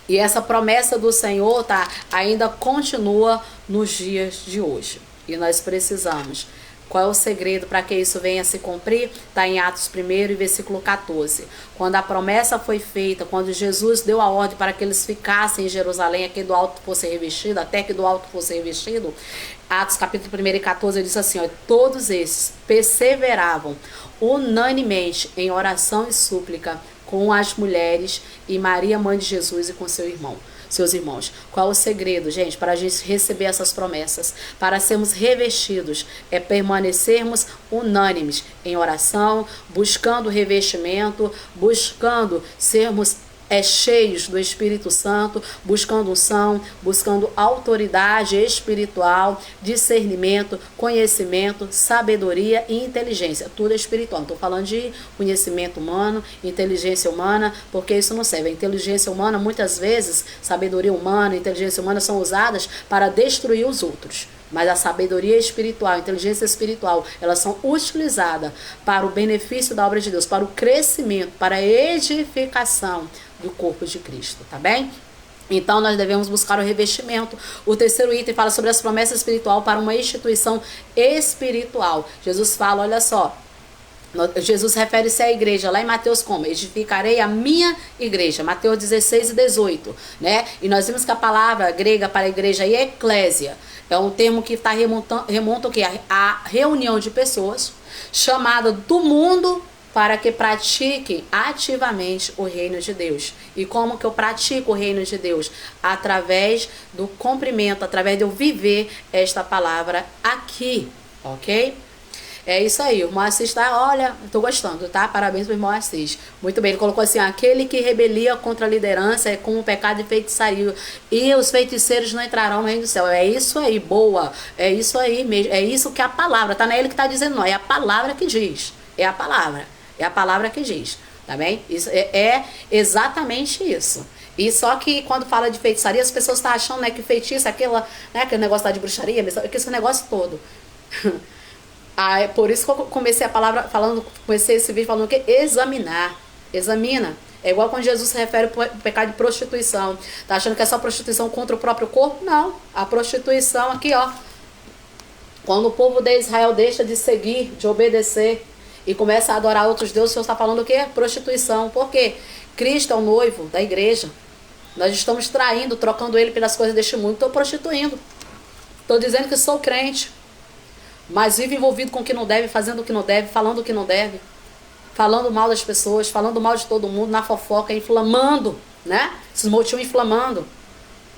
E essa promessa do Senhor, ainda continua nos dias de hoje. E nós precisamos Qual é o segredo para que isso venha a se cumprir? Está em Atos 1 e versículo 14. Quando a promessa foi feita, quando Jesus deu a ordem para que eles ficassem em Jerusalém, até que do alto fosse revestido, Atos capítulo 1 e 14, ele diz assim, ó, todos esses perseveravam unanimemente em oração e súplica com as mulheres e Maria, mãe de Jesus, e com seus irmãos. Qual o segredo, gente, para a gente receber essas promessas? Para sermos revestidos, é permanecermos unânimes em oração, buscando revestimento, buscando sermos cheios do Espírito Santo, buscando unção, buscando autoridade espiritual, discernimento, conhecimento, sabedoria e inteligência. Tudo é espiritual. Não estou falando de conhecimento humano, inteligência humana, porque isso não serve. A inteligência humana, muitas vezes, sabedoria humana, inteligência humana são usadas para destruir os outros. Mas a sabedoria espiritual, a inteligência espiritual, elas são utilizadas para o benefício da obra de Deus, para o crescimento, para a edificação do corpo de Cristo, tá bem? Então nós devemos buscar o revestimento. O terceiro item fala sobre as promessas espirituais para uma instituição espiritual. Jesus fala, olha só, Jesus refere-se à igreja, lá em Mateus como? Edificarei a minha igreja, Mateus 16 e 18, né? E nós vimos que a palavra grega para a igreja aí é eclésia, é um termo que remonta o quê? A reunião de pessoas chamada do mundo para que pratiquem ativamente o reino de Deus. E como que eu pratico o reino de Deus? Através do cumprimento, através de eu viver esta palavra aqui, ok? É isso aí, o irmão Assis tá, olha, tô gostando, tá? Parabéns pro irmão Assis. Muito bem, ele colocou assim, aquele que rebelia contra a liderança é como um pecado de feitiçaria, e os feiticeiros não entrarão no reino do céu. É isso aí, boa, é isso aí mesmo, é isso que é a palavra, tá? Não é ele que tá dizendo, não, é a palavra que diz, é a palavra que diz, tá bem? Isso é exatamente isso. E só que quando fala de feitiçaria, as pessoas estão achando, né, que feitiço, aquele negócio lá de bruxaria, que esse negócio todo. Ah, por isso que eu comecei comecei esse vídeo falando que examina. É igual quando Jesus se refere ao pecado de prostituição. Tá achando que é só prostituição contra o próprio corpo? Não. A prostituição aqui, ó. Quando o povo de Israel deixa de seguir, de obedecer e começa a adorar outros deuses, o Senhor está falando o quê? Prostituição. Por quê? Cristo é o noivo da igreja. Nós estamos traindo, trocando ele pelas coisas deste mundo. Estou prostituindo. Estou dizendo que sou crente, mas vive envolvido com o que não deve, fazendo o que não deve, falando o que não deve, falando mal das pessoas, falando mal de todo mundo, na fofoca, inflamando, né? Esses motivos inflamando.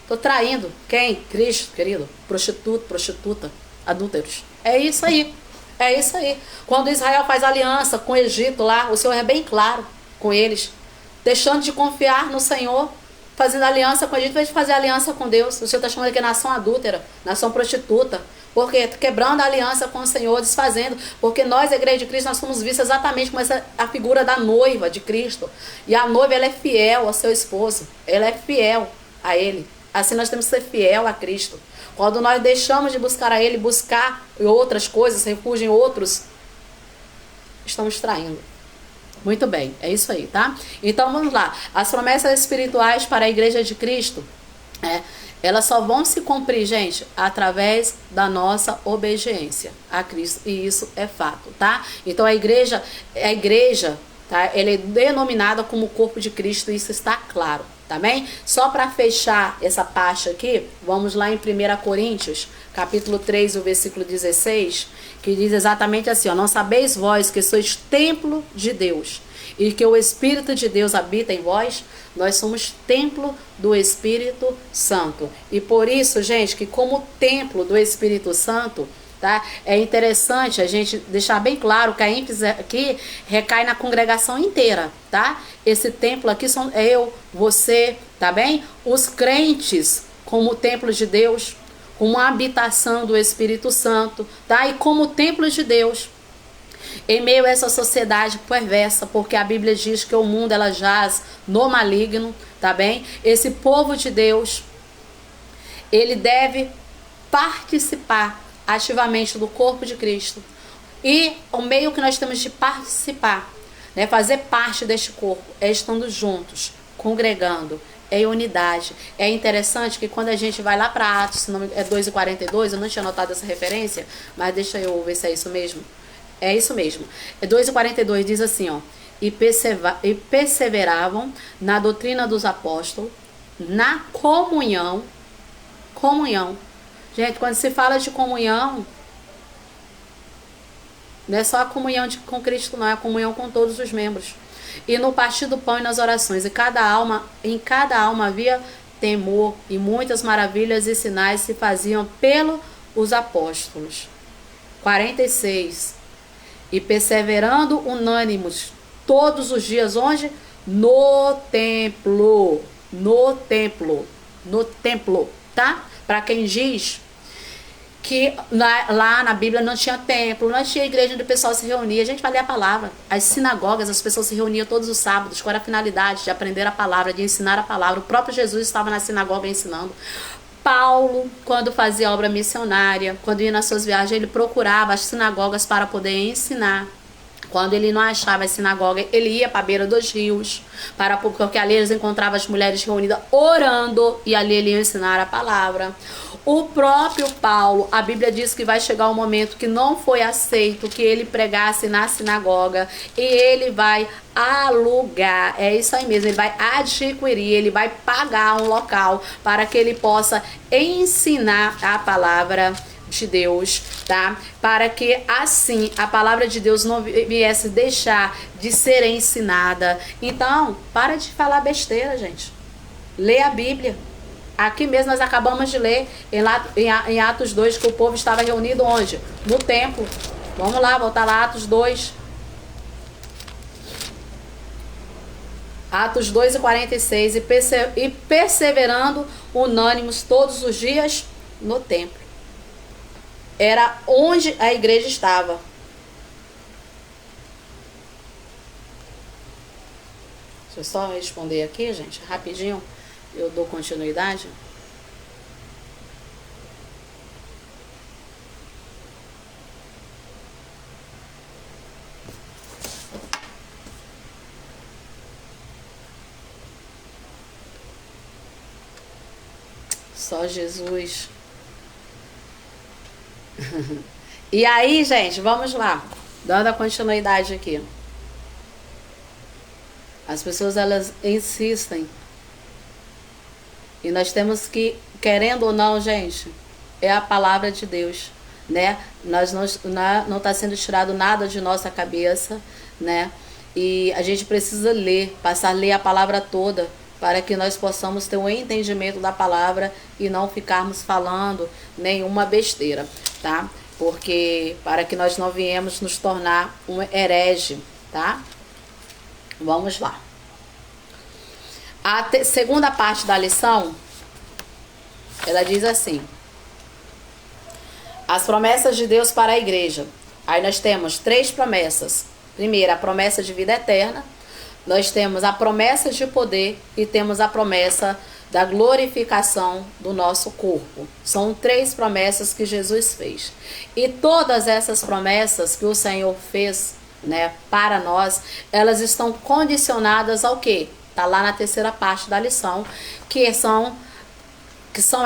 Tô traindo. Quem? Cristo, querido. Prostituta, adúlteros. É isso aí. É isso aí. Quando Israel faz aliança com o Egito lá, o Senhor é bem claro com eles, deixando de confiar no Senhor, fazendo aliança com o Egito, em vez de fazer aliança com Deus. O Senhor está chamando aqui nação adúltera, nação prostituta. Porque quebrando a aliança com o Senhor, desfazendo. Porque nós, a igreja de Cristo, nós somos vistos exatamente como a figura da noiva de Cristo. E a noiva, ela é fiel ao seu esposo. Ela é fiel a ele. Assim nós temos que ser fiel a Cristo. Quando nós deixamos de buscar a ele, buscar outras coisas, refúgio em outros, estamos traindo. Muito bem, é isso aí, tá? Então vamos lá. As promessas espirituais para a igreja de Cristo, elas só vão se cumprir, gente, através da nossa obediência a Cristo. E isso é fato, tá? Então a igreja, tá? Ela é denominada como o corpo de Cristo, isso está claro, tá bem? Só para fechar essa parte aqui, vamos lá em 1 Coríntios, capítulo 3, o versículo 16, que diz exatamente assim, ó, não sabeis vós que sois templo de Deus e que o Espírito de Deus habita em vós? Nós somos templo do Espírito Santo. E por isso, gente, que como templo do Espírito Santo, tá? É interessante a gente deixar bem claro que a ênfase aqui recai na congregação inteira, tá? Esse templo aqui são eu, você, tá bem? Os crentes como templo de Deus, como a habitação do Espírito Santo, tá? E como templo de Deus. Em meio a essa sociedade perversa, porque a Bíblia diz que o mundo ela jaz no maligno, tá bem? Esse povo de Deus, ele deve participar ativamente do corpo de Cristo. E o meio que nós temos de participar, né, fazer parte deste corpo, é estando juntos, congregando, em unidade. É interessante que quando a gente vai lá para Atos, se não é 2:42, eu não tinha notado essa referência, mas deixa eu ver se é isso mesmo. É isso mesmo. É 2:42, diz assim, ó. E perseveravam na doutrina dos apóstolos, na comunhão. Comunhão. Gente, quando se fala de comunhão, não é só a comunhão com Cristo, não, é a comunhão com todos os membros. E no partir do pão e nas orações, em cada alma havia temor, e muitas maravilhas e sinais se faziam pelos apóstolos. 46. E perseverando unânimos todos os dias, onde? No templo. No templo. No templo, tá? Para quem diz que lá na Bíblia não tinha templo, não tinha igreja onde o pessoal se reunia. A gente vai ler a palavra. As sinagogas, as pessoas se reuniam todos os sábados. Qual era a finalidade? De aprender a palavra, de ensinar a palavra. O próprio Jesus estava na sinagoga ensinando. Paulo, quando fazia obra missionária, quando ia nas suas viagens, ele procurava as sinagogas para poder ensinar. Quando ele não achava a sinagoga, ele ia para a beira dos rios, porque ali eles encontravam as mulheres reunidas orando, e ali ele ia ensinar a palavra. O próprio Paulo, a Bíblia diz que vai chegar um momento que não foi aceito que ele pregasse na sinagoga, e ele vai alugar, é isso aí mesmo, ele vai adquirir, ele vai pagar um local para que ele possa ensinar a palavra de Deus, tá? Para que assim a palavra de Deus não viesse deixar de ser ensinada. Então, para de falar besteira, gente. Lê a Bíblia. Aqui mesmo nós acabamos de ler em Atos 2 que o povo estava reunido onde? No templo. Vamos lá, voltar lá, Atos 2. Atos 2:46. E perseverando unânimes todos os dias no templo. Era onde a igreja estava. Deixa eu só responder aqui, gente, rapidinho. Eu dou continuidade. Só Jesus. E aí, gente, vamos lá. Dando a continuidade aqui. As pessoas, elas insistem. E nós temos que, querendo ou não, gente, é a palavra de Deus, né? Nós não está sendo tirado nada de nossa cabeça, né? E a gente precisa ler, passar a ler a palavra toda, para que nós possamos ter um entendimento da palavra e não ficarmos falando nenhuma besteira, tá? Porque para que nós não viemos nos tornar um herege, tá? Vamos lá. A segunda parte da lição, ela diz assim: as promessas de Deus para a igreja. Aí nós temos 3 promessas. Primeiro, a promessa de vida eterna. Nós temos a promessa de poder e temos a promessa da glorificação do nosso corpo. São 3 promessas que Jesus fez. E todas essas promessas que o Senhor fez, né, para nós, elas estão condicionadas ao quê? Está lá na terceira parte da lição, que são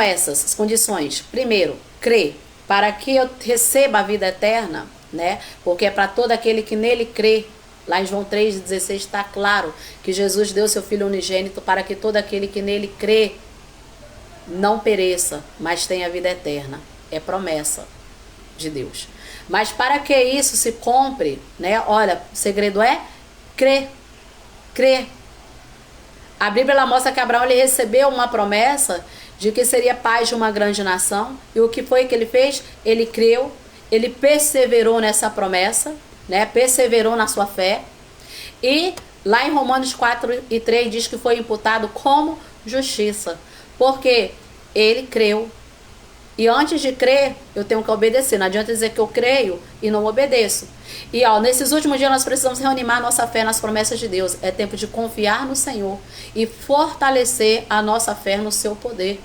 essas as condições. Primeiro, crer, para que eu receba a vida eterna, né? Porque é para todo aquele que nele crê. Lá em João 3,16 está claro que Jesus deu seu Filho unigênito para que todo aquele que nele crê não pereça, mas tenha vida eterna. É promessa de Deus. Mas para que isso se cumpre, né? Olha, o segredo é crer. Crer. A Bíblia ela mostra que Abraão ele recebeu uma promessa de que seria pai de uma grande nação. E o que foi que ele fez? Ele creu, ele perseverou nessa promessa, né? Perseverou na sua fé. E lá em Romanos 4:3 diz que foi imputado como justiça. Porque ele creu. E antes de crer, eu tenho que obedecer. Não adianta dizer que eu creio e não obedeço. E nesses últimos dias nós precisamos reanimar a nossa fé nas promessas de Deus. É tempo de confiar no Senhor e fortalecer a nossa fé no seu poder.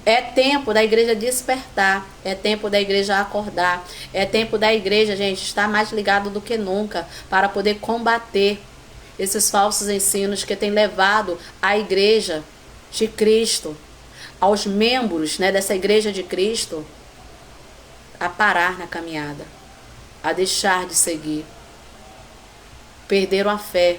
É tempo da igreja despertar. É tempo da igreja acordar. É tempo da igreja, gente, estar mais ligado do que nunca para poder combater esses falsos ensinos que têm levado a igreja de Cristo, aos membros, né, dessa igreja de Cristo, a parar na caminhada, a deixar de seguir, perderam a fé.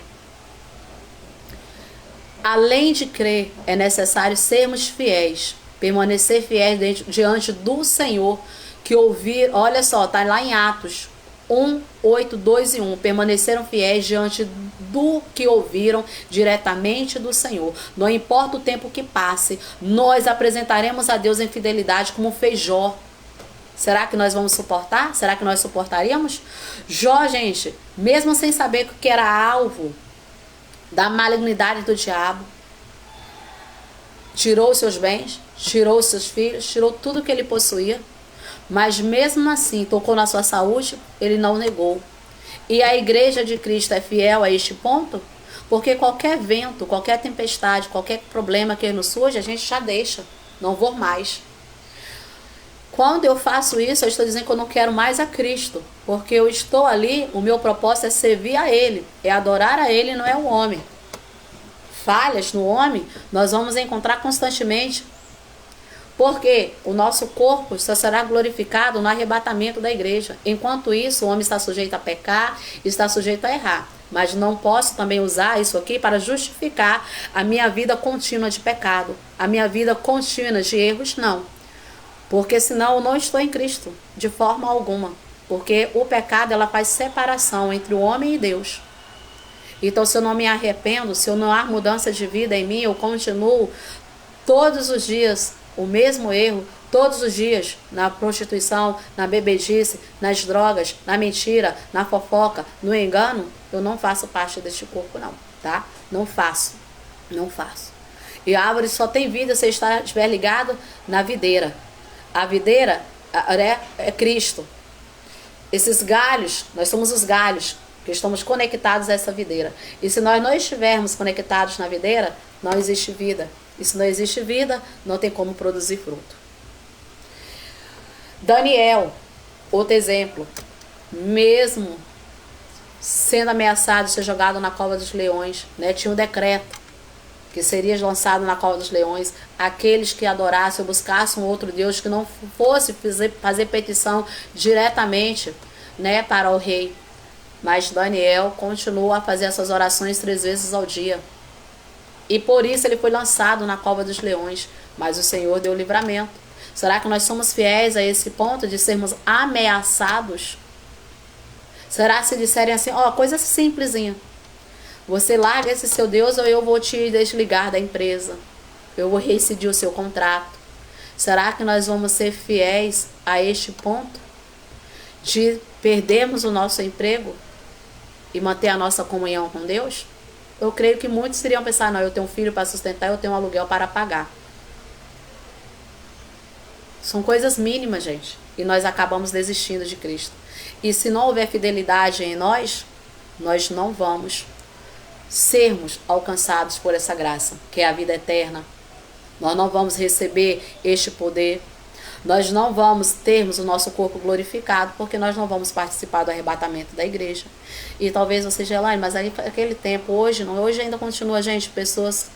Além de crer, é necessário sermos fiéis, permanecer fiéis diante do Senhor, que ouvir, olha só, está lá em Atos 1, 8, 2 e 1, permaneceram fiéis diante do que ouviram diretamente do Senhor. Não importa o tempo que passe, nós apresentaremos a Deus em fidelidade como fez Jó. Será que nós vamos suportar? Será que nós suportaríamos? Jó, gente, mesmo sem saber que era alvo da malignidade do diabo, tirou os seus bens, tirou os seus filhos, tirou tudo que ele possuía, mas mesmo assim tocou na sua saúde, ele não negou. E a igreja de Cristo é fiel a este ponto? Porque qualquer vento, qualquer tempestade, qualquer problema que nos surge, a gente já deixa, não vou mais. Quando eu faço isso, eu estou dizendo que eu não quero mais a Cristo, porque eu estou ali, o meu propósito é servir a Ele, é adorar a Ele, não é o homem. Falhas no homem, nós vamos encontrar constantemente, porque o nosso corpo só será glorificado no arrebatamento da igreja. Enquanto isso, o homem está sujeito a pecar, está sujeito a errar. Mas não posso também usar isso aqui para justificar a minha vida contínua de pecado, a minha vida contínua de erros, não. Porque senão eu não estou em Cristo, de forma alguma. Porque o pecado, ela faz separação entre o homem e Deus. Então, se eu não me arrependo, se eu não há mudança de vida em mim, eu continuo todos os dias o mesmo erro, todos os dias na prostituição, na bebedice, nas drogas, na mentira, na fofoca, no engano, eu não faço parte deste corpo, não, tá? Não faço. E a árvore só tem vida se estiver ligado na videira. A videira é Cristo. Esses galhos, nós somos os galhos que estamos conectados a essa videira. E se nós não estivermos conectados na videira, não existe vida. E se não existe vida, não tem como produzir fruto. Daniel, outro exemplo, mesmo sendo ameaçado de ser jogado na cova dos leões, né, tinha um decreto que seria lançado na cova dos leões, aqueles que adorassem ou buscassem um outro Deus que não fosse fazer petição diretamente, né, para o rei. Mas Daniel continuou a fazer essas orações 3 vezes ao dia. E por isso ele foi lançado na cova dos leões. Mas o Senhor deu livramento. Será que nós somos fiéis a esse ponto de sermos ameaçados? Será se disserem assim, coisa simplesinha. Você larga esse seu Deus ou eu vou te desligar da empresa. Eu vou rescindir o seu contrato. Será que nós vamos ser fiéis a este ponto? De perdermos o nosso emprego e manter a nossa comunhão com Deus? Eu creio que muitos iriam pensar, não, eu tenho um filho para sustentar, eu tenho um aluguel para pagar. São coisas mínimas, gente. E nós acabamos desistindo de Cristo. E se não houver fidelidade em nós, nós não vamos sermos alcançados por essa graça, que é a vida eterna. Nós não vamos receber este poder. Nós não vamos termos o nosso corpo glorificado, porque nós não vamos participar do arrebatamento da igreja. E talvez você já lá, mas aí aquele tempo, hoje não, hoje ainda continua, gente, pessoas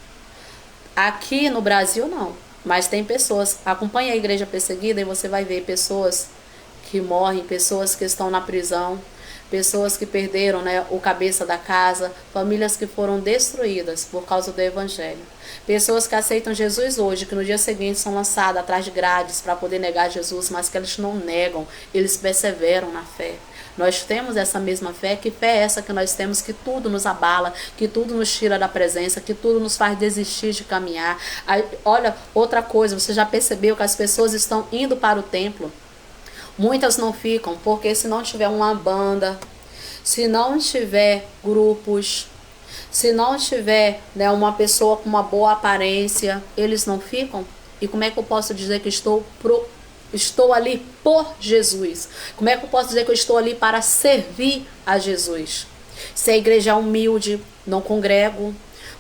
aqui no Brasil não, mas tem pessoas, acompanha a igreja perseguida e você vai ver pessoas que morrem, pessoas que estão na prisão, pessoas que perderam, né, o cabeça da casa, famílias que foram destruídas por causa do evangelho. Pessoas que aceitam Jesus hoje, que no dia seguinte são lançadas atrás de grades para poder negar Jesus, mas que eles não negam, eles perseveram na fé. Nós temos essa mesma fé. Que fé é essa que nós temos, que tudo nos abala, que tudo nos tira da presença, que tudo nos faz desistir de caminhar? Olha, outra coisa, você já percebeu que as pessoas estão indo para o templo? Muitas não ficam, porque se não tiver uma banda, se não tiver grupos, se não tiver, né, uma pessoa com uma boa aparência, eles não ficam. E como é que eu posso dizer que estou ali por Jesus? Como é que eu posso dizer que eu estou ali para servir a Jesus? Se a igreja é humilde, não congrego.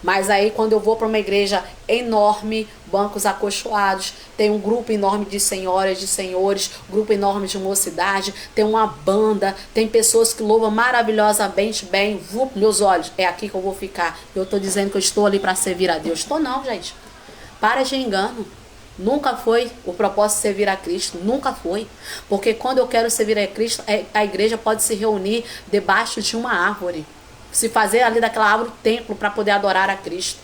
Mas aí quando eu vou para uma igreja enorme, bancos acolchoados, tem um grupo enorme de senhoras, de senhores, grupo enorme de mocidade, tem uma banda, tem pessoas que louvam maravilhosamente bem, meus olhos, é aqui que eu vou ficar. Eu estou dizendo que eu estou ali para servir a Deus. Estou não, gente. Para de engano. Nunca foi o propósito de servir a Cristo, nunca foi. Porque quando eu quero servir a Cristo, a igreja pode se reunir debaixo de uma árvore. Se fazer ali daquela árvore um templo para poder adorar a Cristo.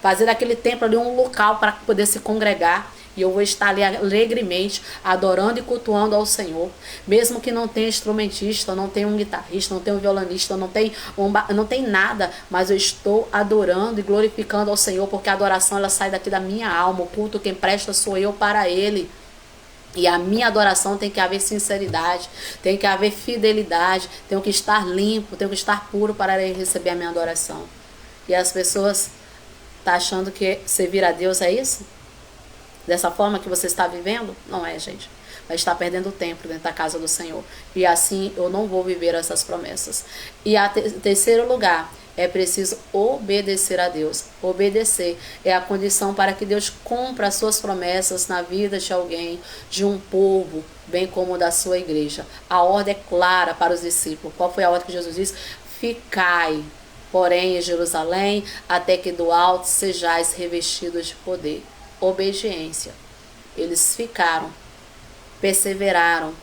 Fazer daquele templo ali um local para poder se congregar. E eu vou estar ali alegremente adorando e cultuando ao Senhor. Mesmo que não tenha instrumentista, não tenha um guitarrista, não tenha um violonista, não tem nada. Mas eu estou adorando e glorificando ao Senhor, porque a adoração ela sai daqui da minha alma. O culto quem presta sou eu para Ele. E a minha adoração tem que haver sinceridade, tem que haver fidelidade, tem que estar limpo, tem que estar puro para receber a minha adoração. E as pessoas estão achando que servir a Deus é isso? Dessa forma que você está vivendo? Não é, gente. Vai estar perdendo tempo dentro da casa do Senhor. E assim eu não vou viver essas promessas. E a terceiro lugar, é preciso obedecer a Deus. Obedecer é a condição para que Deus cumpra as suas promessas na vida de alguém, de um povo, bem como da sua igreja. A ordem é clara para os discípulos. Qual foi a ordem que Jesus disse? Ficai, porém, em Jerusalém, até que do alto sejais revestidos de poder. Obediência. Eles ficaram, perseveraram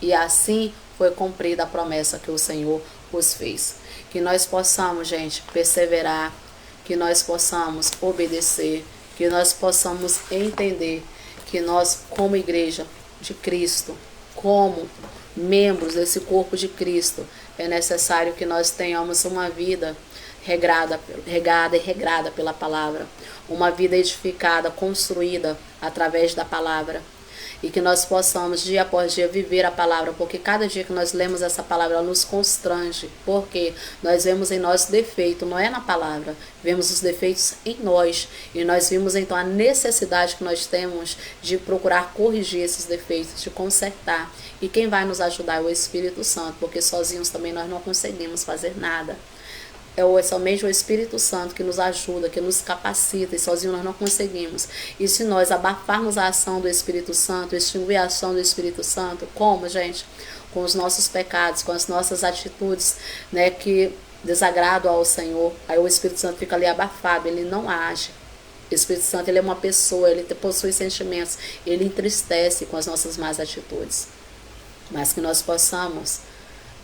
e assim foi cumprida a promessa que o Senhor os fez. Que nós possamos, gente, perseverar, que nós possamos obedecer, que nós possamos entender que nós, como igreja de Cristo, como membros desse corpo de Cristo, é necessário que nós tenhamos uma vida regada e regrada pela palavra, uma vida edificada, construída através da palavra, e que nós possamos dia após dia viver a palavra, porque cada dia que nós lemos essa palavra, ela nos constrange, porque nós vemos em nós defeito, não é na palavra, vemos os defeitos em nós, e nós vimos então a necessidade que nós temos de procurar corrigir esses defeitos, de consertar, e quem vai nos ajudar é o Espírito Santo, porque sozinhos também nós não conseguimos fazer nada. É somente o Espírito Santo que nos ajuda, que nos capacita, e sozinho nós não conseguimos. E se nós abafarmos a ação do Espírito Santo, extinguir a ação do Espírito Santo, como, gente? Com os nossos pecados, com as nossas atitudes, né, que desagradam ao Senhor, aí o Espírito Santo fica ali abafado, ele não age. O Espírito Santo, ele é uma pessoa, ele possui sentimentos, ele entristece com as nossas más atitudes. Mas que nós possamos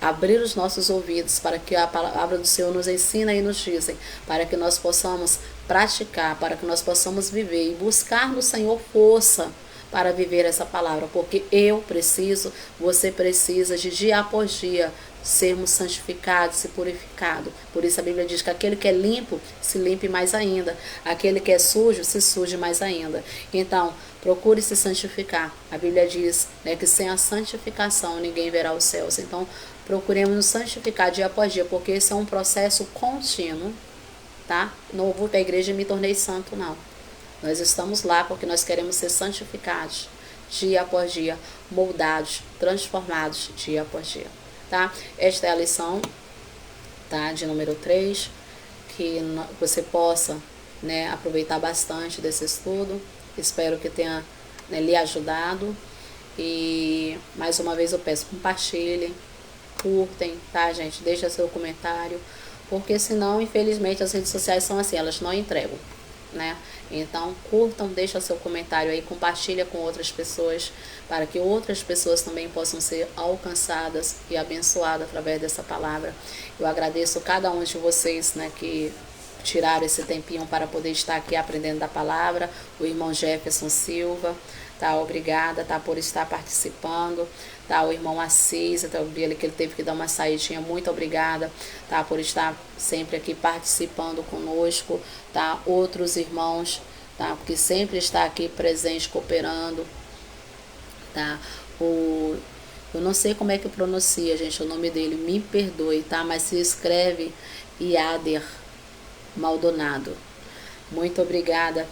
abrir os nossos ouvidos para que a palavra do Senhor nos ensina e nos dizem, para que nós possamos praticar, para que nós possamos viver e buscar no Senhor força para viver essa palavra, porque eu preciso, você precisa de dia após dia sermos santificados e purificados. Por isso a Bíblia diz que aquele que é limpo, se limpe mais ainda. Aquele que é sujo, se suje mais ainda. Então, procure se santificar. A Bíblia diz, né, que sem a santificação ninguém verá os céus. Então, procuremos nos santificar dia após dia, porque esse é um processo contínuo, tá? Não vou para a igreja e me tornei santo, não. Nós estamos lá porque nós queremos ser santificados dia após dia, moldados, transformados dia após dia, tá? Esta é a lição, tá, de número 3, que você possa, né, aproveitar bastante desse estudo. Espero que tenha, né, lhe ajudado. E mais uma vez eu peço, compartilhem, curtem, tá, gente? Deixa seu comentário, porque senão, infelizmente, as redes sociais são assim, elas não entregam, né? Então, curtam, deixa seu comentário aí, compartilha com outras pessoas, para que outras pessoas também possam ser alcançadas e abençoadas através dessa palavra. Eu agradeço cada um de vocês, né, que tiraram esse tempinho para poder estar aqui aprendendo da palavra. O irmão Jefferson Silva, tá? Obrigada, tá, por estar participando, tá? O irmão Assis, até eu vi ali que ele teve que dar uma saidinha, muito obrigada, tá, por estar sempre aqui participando conosco, tá? Outros irmãos, tá, porque sempre está aqui presente, cooperando, tá? Eu não sei como é que pronuncia, gente, o nome dele, me perdoe, tá? Mas se escreve Iader Maldonado. Muito obrigada,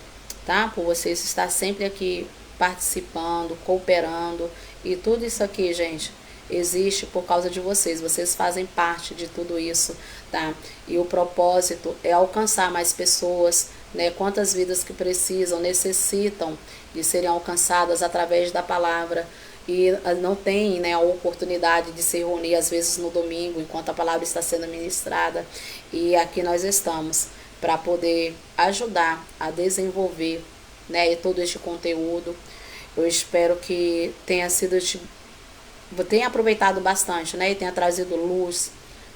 tá? Por vocês estar sempre aqui participando, cooperando. E tudo isso aqui, gente, existe por causa de vocês. Vocês fazem parte de tudo isso, tá? E o propósito é alcançar mais pessoas, né? Quantas vidas que precisam, necessitam de serem alcançadas através da palavra e não tem, né, a oportunidade de se reunir às vezes no domingo enquanto a palavra está sendo ministrada, e aqui nós estamos para poder ajudar a desenvolver, né, todo este conteúdo. Eu espero que tenha aproveitado bastante, né, e tenha trazido luz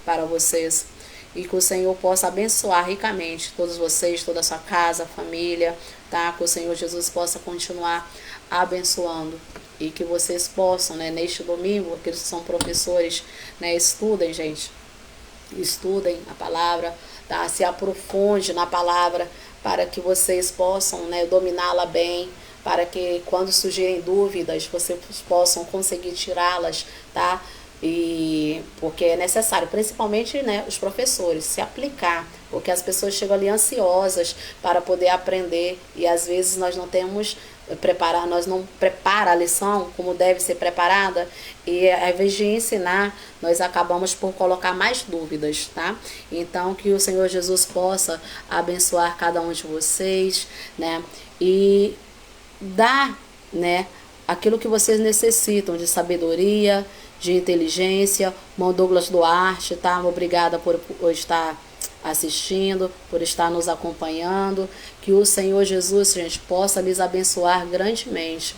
para vocês, e que o Senhor possa abençoar ricamente todos vocês, toda a sua casa, família, tá? Que o Senhor Jesus possa continuar abençoando e que vocês possam, né, neste domingo, aqueles que são professores, né, estudem, gente, estudem a palavra, tá? Se aprofunde na palavra para que vocês possam, né, dominá-la bem, para que quando surgirem dúvidas, vocês possam conseguir tirá-las, tá? E porque é necessário, principalmente, né, os professores, se aplicar, porque as pessoas chegam ali ansiosas para poder aprender e às vezes nós não temos nós não prepara a lição como deve ser preparada, e ao invés de ensinar, nós acabamos por colocar mais dúvidas, tá? Então que o Senhor Jesus possa abençoar cada um de vocês, né? E dar, né, aquilo que vocês necessitam de sabedoria, de inteligência. Irmão Douglas Duarte, tá? Obrigada por estar assistindo, por estar nos acompanhando. Que o Senhor Jesus, gente, possa lhes abençoar grandemente.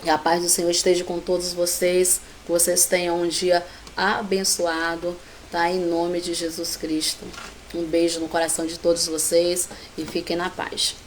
E a paz do Senhor esteja com todos vocês. Que vocês tenham um dia abençoado, tá? Em nome de Jesus Cristo. Um beijo no coração de todos vocês e fiquem na paz.